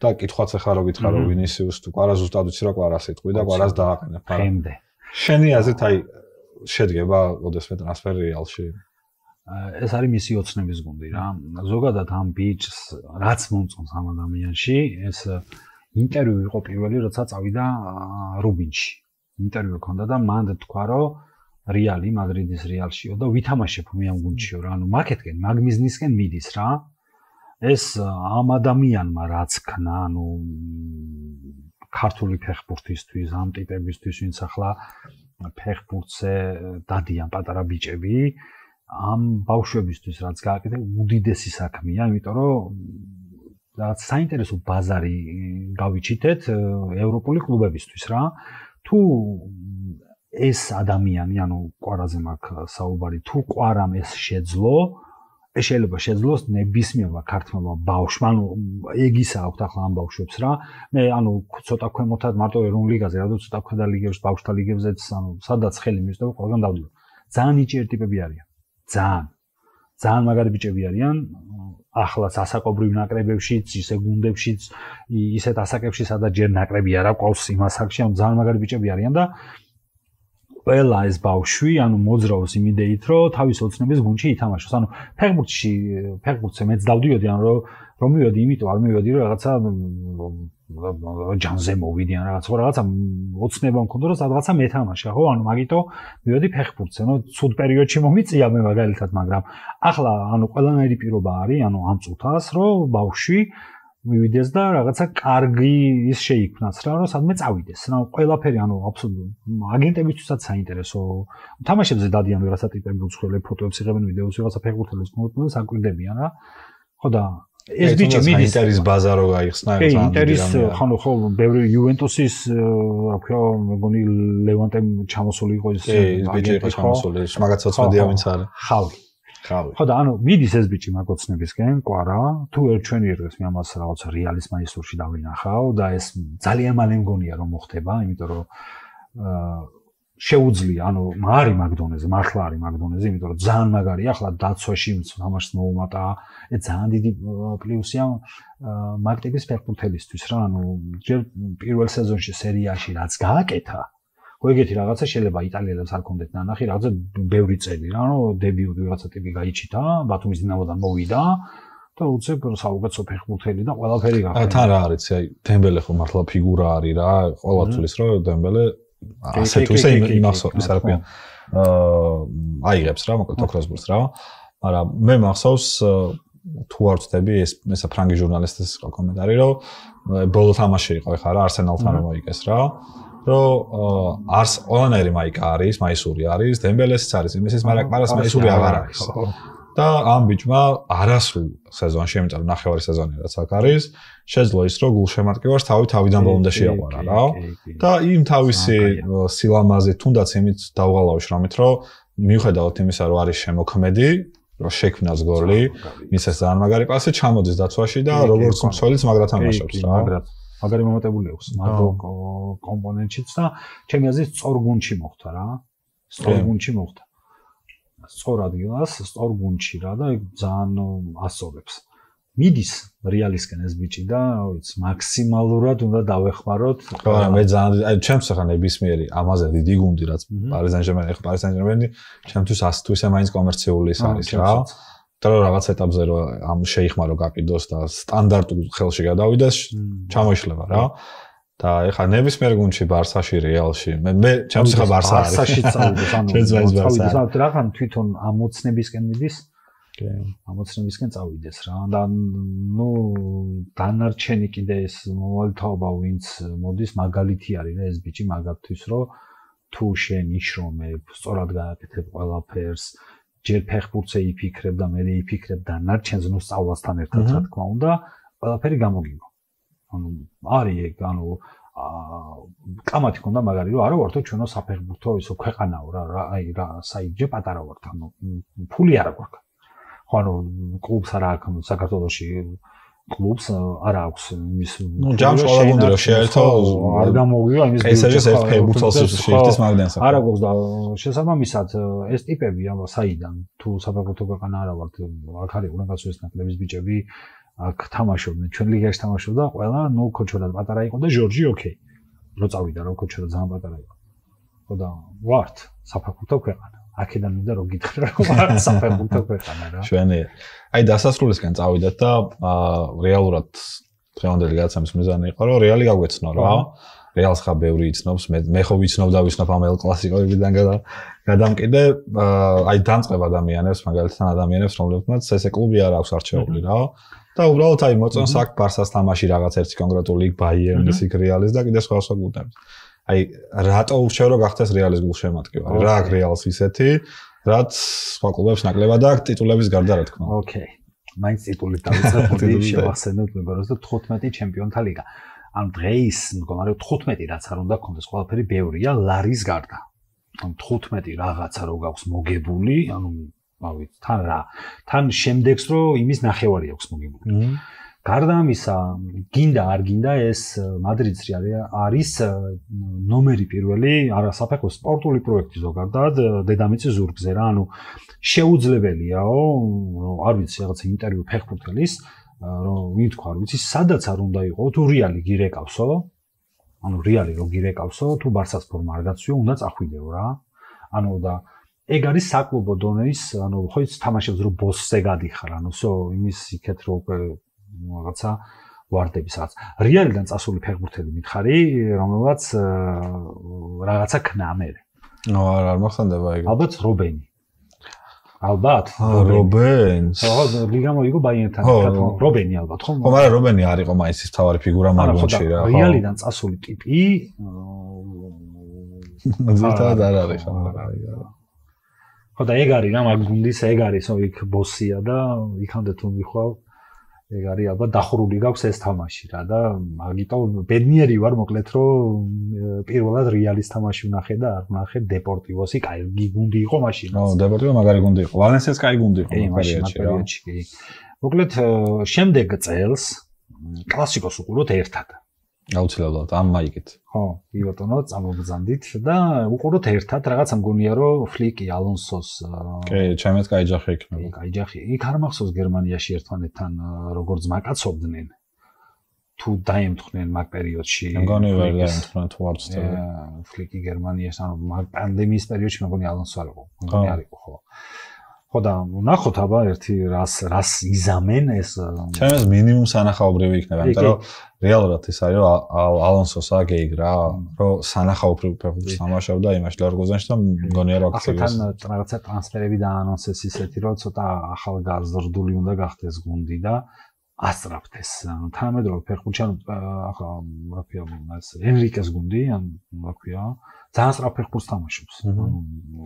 და კითხვაც ახლა რო გითხრა რომ ვინისიუს თუ კვარა ზუსტად ვიცი რა კვარას იტყვი და კვარას დააყენებ.
ხემდე.
შენი აზრით აი შედგება ოდესმე ტრანსფერი რეალში?
ეს არის მისი ოცნების გუნდი რა. ზოგადად ამ ბიჭს რაც მომწონს ამ ადამიანში, ეს ინტერვიუ იყო პირველი, როცა წავიდა რუბინში. ინტერვიუ ჰქონდა და მან თქვა, რომ რეალი მადრიდის რეალშიო და ვითამაშებ მე ამ გუნდშიო რა. მაგეთკენ, მაგ მიზნისკენ მიდის რა. ეს ამ ადამიანმა რაც ქნა, ქართული ფეხბურთისთვის, ამ ტიპებისთვის, ვინც ახლა ფეხბურთზე დადიან პატარა ბიჭები, ამ ბავშვებისთვის რაც გააკეთა, უდიდესი საქმეა, იმიტომ რომ რაც საინტერესო ბაზარი გავიჩითეთ ევროპული კლუბებისთვის რა. თუ ეს ადამიანი, კვარაზე მაქვს საუბარი, თუ კვარამ ეს შეძლო, ეს შეიძლება შეძლოს ნებისმიერმა ქართველმა ბავშვმა, ეგისა აქვს ახლა ამ ბავშვებს რა. მე ცოტა ქვემოთად მარტო ეროვნულ ლიგაზე, რადგან ცოტა ქვედა ლიგებში, ბავშვთა ლიგებზეც, სადაც ხელი მისდევ, ყველგან დავდივარ. ძალიან ნიჭიერი ტიპები არიან. ძალიან მაგარი ბიჭები არიან. ახლაც ასაკობრივ ნაკრებებშიც, ისე გუნდებშიც, ისეთ ასაკებში, სადაც ჯერ ნაკრები არ აქვს იმ ასაკში, ძალიან მაგარი ბიჭები არიან და ყველა ეს ბავშვი, მოძრაობს იმ იდეით, რომ თავის ოცნების გუნდში ითამაშოს. ფეხბურთზე მეც დავდიოდი, რომ მივედი, იმიტომ არ მივედი, რომ რაღაცა ჯანზე მოვიდიან რაღაცა ოცნება მქონდა რომ სადღაცა მეთამაშა ხო ანუ მაგიტო მივედი ფეხბურთზე ნუ ცუდ პერიოდში მომიწია მე მაგალითად მაგრამ ახლა ანუ ყველანაირი პირობა არის ანუ ამ წუთას რომ ბავშვი მივიდეს და რაღაცა კარგი ის შეიქმნას რა რომ სადმე წავიდეს რა ყველაფერი ანუ აბსოლუტურად აგენტებისთვისაც საინტერესო თამაშებზე დადიან რაღაცა ტიპები უცხოელი ფოტოებს იღებენ ვიდეოს რაღაცა ფეხბურთელებს მოუწოდეს აკვრდებიან რა ხო და ეს ბიჭი მიდის
ინტერის ბაზა რო გაიხსნა
ეს ინტერის ხანო ხო ბევრი იუვენტუსის რა ქვია მეგონი ლევანტემ ჩამოსული იყო ეს
ბიჭი იყო ჩამოსული მაგაც 20-დია ვინც არის
ხავი ხო და ანუ მიდის ეს ბიჭი მაგოცნებისკენ კვარა თუ ერთ ჩვენი ერგეს მე ამას რაღაცა რეალის მაისურში დავინახავ და ეს ძალიან მალე მგონია რომ მოხდება იმიტომ რომ შეუძლია ანუ მარი მაგდონეზე მართლა არის მაგდონეზე იმიტომ რომ ძალიან მაგარია ახლა დაცვაში თამაშს მოუმატა ეს ძალიან დიდი პლუსია მაგტების ფეხბურთელისთვის რა ანუ ჯერ პირველ სეზონში სერიაში რაც გააკეთა ხო ეგეთი რაღაცა შეიძლება იტალიელებს არ კონდეთ ნანახი რაღაცა ბევრი წელი რა ანუ დებიუტი რაღაცა ტიპი გაიჩიტა ბათუმის დინამოდან მოვიდა და უცებ საუკეთესო ფეხბურთელი და ყველაფერი გახდა
თან რა არის აი დემბელე ხო მართლა ფიგურა არის რა ყველა თulis რომ დემბელე ასე თუ ისე იმახსოვს რა ქვია აიღებს რა მოკლედ ოქროსბურთს რა მაგრამ მე მახსოვს თუ არ ვწდები ესა ფრანგი ჟურნალისტის კომენტარი რომ ბოლო თამაში იყო ხა რა არსენალთან რომ მოიგეს რა რომ არს ყველანაირი მაიკა არის მაისური არის დემბელესიც არის იმისის მაგრამ მაისური აღარ არის და ამ ბიჭმა არასრულ სეზონში იმიტომ რომ ნახევარი სეზონი რაც აქ არის შეძლო ის რომ გულშემატკივარს თავიდან ბოლომდე შეაყვარა რა და იმ თავისი სილამაზე თუნდაც იმით დავღალავ შრომით რომ მიუხედავად იმისა რომ არის შემოქმედი რომ შექმნას გოლი მისეს ძალიან მაგარი პასი ჩამოდის დაცვაში და როგორც მცველიც მაგრა თამაშობს რა
მაგარი მომატებული აქვს მაგო კომპონენტშიც და ჩემი აზრით სწორ გუნდში მოხდა რა სწორ გუნდში მოხდა სწორ ადგილას სწორ გუნდში რა და ძალიან ასწორებს მიდის რეალისკენ ეს ბიჭი და ვიცი მაქსიმალურად უნდა დავეხმაროთ
ხო მე ძალიან აი ჩემს ახლა ნებისმიერი ამაზე დიდი გუნდი რაც პარი სენ-ჟერმენი ახლა პარი სენ-ჟერმენი ჩემთვის ასე თუ ისე მაინც კომერციული ის არის რა და რაღაც ეტაპზე რომ ამ შეიხმარო გაყიდოს და სტანდარტულ ხელში გადავიდეს ჩამოიშლება რა და ეხლა ნებისმიერ გუნდში ბარსაში რეალში მე ჩემს ახლა ბარსა არის
ბარსაში წავიდეს ანუ წავიდეს რაღან თვითონ ამოცნებისკენ მიდის ამოცნებისკენ წავიდეს რა და ნუ დანარჩენი კიდე ეს მოვალთაობა ვინც მოდის მაგალითი არის რა ეს ბიჭი მაგალითის რომ თუ შენ იშრომებ სწორად გააკეთებ ყველაფერს ჯერ ფეხბურთზე იფიქრებ და მე იფიქრებ დანარჩენს ნუ სწავლასთან ერთად რა თქმა უნდა ყველაფერი გამოგიგო ანუ არის ეგ ანუ კამათი ქონდა მაგარი რომ არა ვართო ჩვენო საფეხბურთო ისო ქვეყანაო რა აი რა საიჯე პატარა ვართ ანუ ფული არა გვაქვს ხო ანუ კლუბს არა აქვს საქართველოში კლუბს არა აქვს იმის
ნუ ჯამში ყველა გუნდი რომ შეერთო
არ გამოგივა იმის
ეს ერთ ფეხბურთელს შეერთის მაგდენს
არა გვაქვს და შესაბამისად ეს ტიპები აბა საიდან თუ საფეხბურთო ქვეყანა არა ვართ აქ არის უნიკალურს ნაკლების ბიჭები აქ თამაშობდნენ ჩვენ ლიგაში თამაშობდა ყველა ნუ ქოჩორად პატარა იყო და ჟორჯი ოკეი რო წავიდა რო ქოჩორად ძალიან პატარა იყო ხო და ვართ საფეხბურთო ქვეყანა აქედან მინდა რომ გითხრა რომ ვართ საფეხბურთო ქვეყანა რა
ჩვენი აი დასასრულისკენ წავიდეთ და რეალურად დღევანდელი გადაცემის მიზანი იყო რომ რეალი გაგვეცნო რა რეალს ხა ბევრი იცნობს მე ხო ვიცნობ და ვიცნობ ამ ელ კლასიკოებიდან გადამკიდე აი დამწყებ ადამიანებს მაგალითად ადამიანებს რომლებმაც ესე კლუბი არ აქვს არჩეული რა და უბრალოდ აი მოწონს აქ ბარსას თამაში რაღაც ერთი კონკრეტული ბაიერნის იქ რეალის და კიდე სხვა გუნდების აი რატო ურჩევ რომ გახდეს რეალის გულშემატკივარი რა აქ რეალს ისეთი რაც სხვა კლუბებს ნაკლებად აქვს ტიტულების გარდა რა თქმა უნდა
ოკეი მაინც ტიტულით დავიწყებოდი შევახსენოთ მეგობრებს და 15 ჩემპიონთა ლიგა ან დღეს მგონი 15 რაც არ უნდა გქონდეს ყველაფერი ბევრია ლარის გარდა ან 15 რაღაცა რო გაქვს მოგებული ანუ ავით თან რა თან შემდეგს რო იმის ნახევარი აქვს მოგებული გარდა ამისა გინდა არ გინდა ეს მადრიდის რეალი არის ნომერი პირველი არა საფეხბურთო სპორტული პროექტი ზოგადად დედამიწის ზურგზე რა ანუ შეუძლებელიაო არ ვიცი რაღაცა ინტერვიუ ფეხბურთელის რომ ვინთქვა არ ვიცი სადაც არ უნდა იყო თუ რეალი გირეკავსო ანუ რეალი რო გირეკავსო თუ ბარსას ფორმა არ გაცვიო უნდა წახვიდეო რა ანუ და ეგ არის საკლუბო დონეის ანუ ხო ის თამაშებს რო ბოსზე გადიხარ ანუ იმის იქეთ რო რაღაცა ვარდების რაღაც. რეალიდან წასული ფეხბურთელი მითხარი, რომელსაც რაღაცა ქნა მე.
არ მოხსენდება ეგ.
ალბათ რობენი. ალბათ
რობენს.
ხო, ლიგა მოიგო ბაიერნთან ერთად, რობენი ალბათ, ხო?
ხო, მაგრამ რობენი არ იყო მაინც ის თავარი ფიგურა მარგონში რა, ხო.
რეალიდან წასული ტიპი
ზუსტად არ არის ხო.
ხო და ეგ არის რა მაგ გუნდის ეგ არის იქ ბოსია და იქამდე თუ მიხვალ ეგ არის ალბათ დახურული გაქვს ეს თამაში რა და მაგიტო ბედნიერი ვარ მოკლედ რომ პირველად რეალის თამაში ვნახე და არ ვნახე დეპორტივოსი კაი გუნდი იყო მაშინ.
ხო, დეპორტივო მაგარი გუნდი იყო. ვალენსიაც კაი გუნდი იყო
პერიოდში. მოკლედ შემდეგ წელს კლასიკოს უყუროთ ერთად.
აუცილებლად ამ მაიკით.
ხო, ბატონო, წამობრძანდით და უყუროთ ერთად, რაღაცა მგონია რომ ფლიკი ალონსოს
კი, ჩემეთ კაი ჯახი იქნება.
კაი ჯახი. იქ არ მახსოვს გერმანიაში ერთმანეთთან როგორც მაკაცობდნენ. თუ დაემთხნენ მაგ პერიოდში.
მგონი ვერ დაემთხნენ თუ არ ვცდები.
ფლიკი გერმანიაში, ანუ მაგ პანდემიის პერიოდში მგონი ალონსო არ იყო. მგონი არ იყო, ხო. ხო და ნახოთ აბა ერთი რას იზამენ ეს
ჩემს მინიმუმ სანახაობრივი იქნება, იმიტომ რომ რეალურად ის არის რომ ალონსოს აგეიგრა, რომ სანახაობრივ ფეხბურთს თამაშობდა იმაში ლევერკუზენში და მგონია რომ აქტივია.
ახლა რაღაცა ტრანსფერები დაანონსეს ისეთი, რომ ცოტა ახალგაზრდული უნდა გახდეს გუნდი და ასწრაფდეს. თანამედროვე ფეხბურთში ახლა რა ქვია ეს ენრიკეს გუნდი, ან რა ქვია ძალიან სწრაფ ფეხბურთს თამაშობს.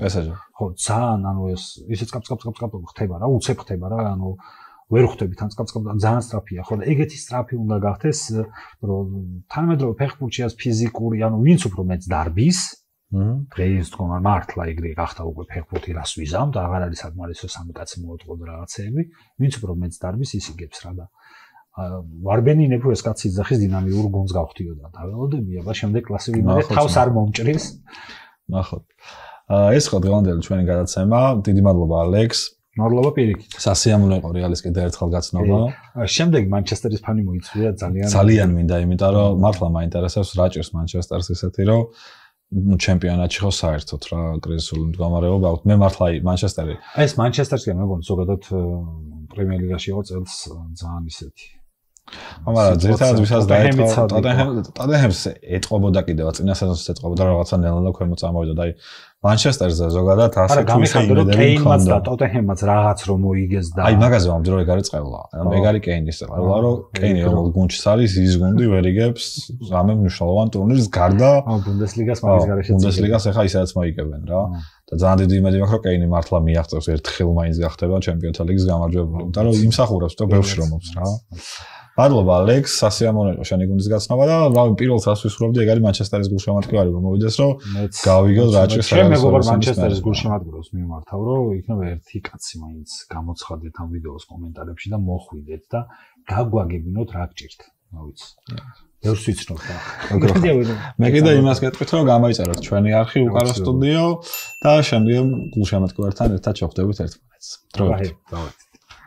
პესაჟი.
ხო, ძალიან ანუ ეს ისე წკაპ ხდება რა, უცებ ხდება რა, ანუ ვერ ხვდებით ან წკაპ ძალიან სწრაფია. ხო და ეგეთი სწრაფი უნდა გახდეს, რომ თანამედროვე ფეხბურთში ეს ფიზიკური, ანუ ვინც უფრო მეც დარბის, დღეს თქო მართლა ეგრე გახდა უკვე ფეხბურთი რას ვიზამ და აღარ არის საკმარისო სამი კაცი მოუწყო და რაღაცეები, ვინც უფრო მეც დარბის ის იგებს რა და ვარბენი ნეფუ ეს კაცი ძახის დინამიურ გუნდს გავხდიოდა და ველოდები აბა შემდეგ კლასივი მე თავს არ მომჭრის.
ნახოთ. ეს ხო დღევანდელი ჩვენი გადაცემა. დიდი მადლობა ალექს.
მადლობა პირიქით.
სასიამოვნო იყო რეალის კიდე ერთხელ გაცნობა.
შემდეგ მანჩესტერის ფანი მოიწვია
ძალიან მინდა, იმიტომ რომ მართლა მაინტერესებს რა ჭირს მანჩესტერს ისეთი რომ ჩემპიონატში ხო საერთოდ რა კრიზისული მდგომარეობა აქვს. მე მართლა მანჩესტერი.
ეს მანჩესტერში მეგონი ზოგადად პრემიერ ლიგაში იყო წელს ძალიან ისეთი.
მაგრამ ზედმეტად ვისაც დაეთყო ტოტენჰემს ეტყობოდა კიდევა წინა სეზონს ეტყობოდა რაღაცა ნელა ქვემოთ წამოვიდა და აი მანჩესტერზე ზოგადად ასე თუ ისე იმედები
ჰქონდა და ტოტენჰემაც რაღაც რომ მოიგეს და
აი მაგაზე ვამდრო ეგ არის წელა. ეგ არის კეინის წელა, რომ კეინი რომ გუნდში არის ის გუნდი ვერ იგებს რამე მნიშვნელოვან ტურნირს გარდა
ბუნდესლიგას მაგის გარეშე
ბუნდესლიგას ახლა ისაც მოიგებენ რა. და ძალიან დიდი იმედი მაქვს რომ კეინი მართლა მიაღწევს ერთხელ მაინც გახდება ჩემპიონთა ლიგის გამარჯვებული. იმიტომ რომ იმსახურებს და ბევრს შრომობს რა. მადლობა ალექს, სასიამოვნო იყო შენი გუნდის გაცნობა და რავი პირველს რას ვისურვებდი ეგ არის მანჩესტერის გულშემატკივარი რომ მოვიდეს რომ გავიგოთ რა ჭირს
რა. მე მეგობარ მანჩესტერის გულშემატკივრებს მიმართავ რომ იქნება ერთი კაცი მაინც გამოცხადეთ ამ ვიდეოს კომენტარებში და მოხვიდეთ და გაგვაგებინოთ რა გჭირთ. რა ვიცი. ბევრს ვიცნობ და
მე კიდე იმას გეტყვით რომ გამოიწეროთ ჩვენი არხი უკარო სტუდიო და შემდეგ გულშემატკივართან ერთად შევხვდებით ერთმანეთს. დროებით.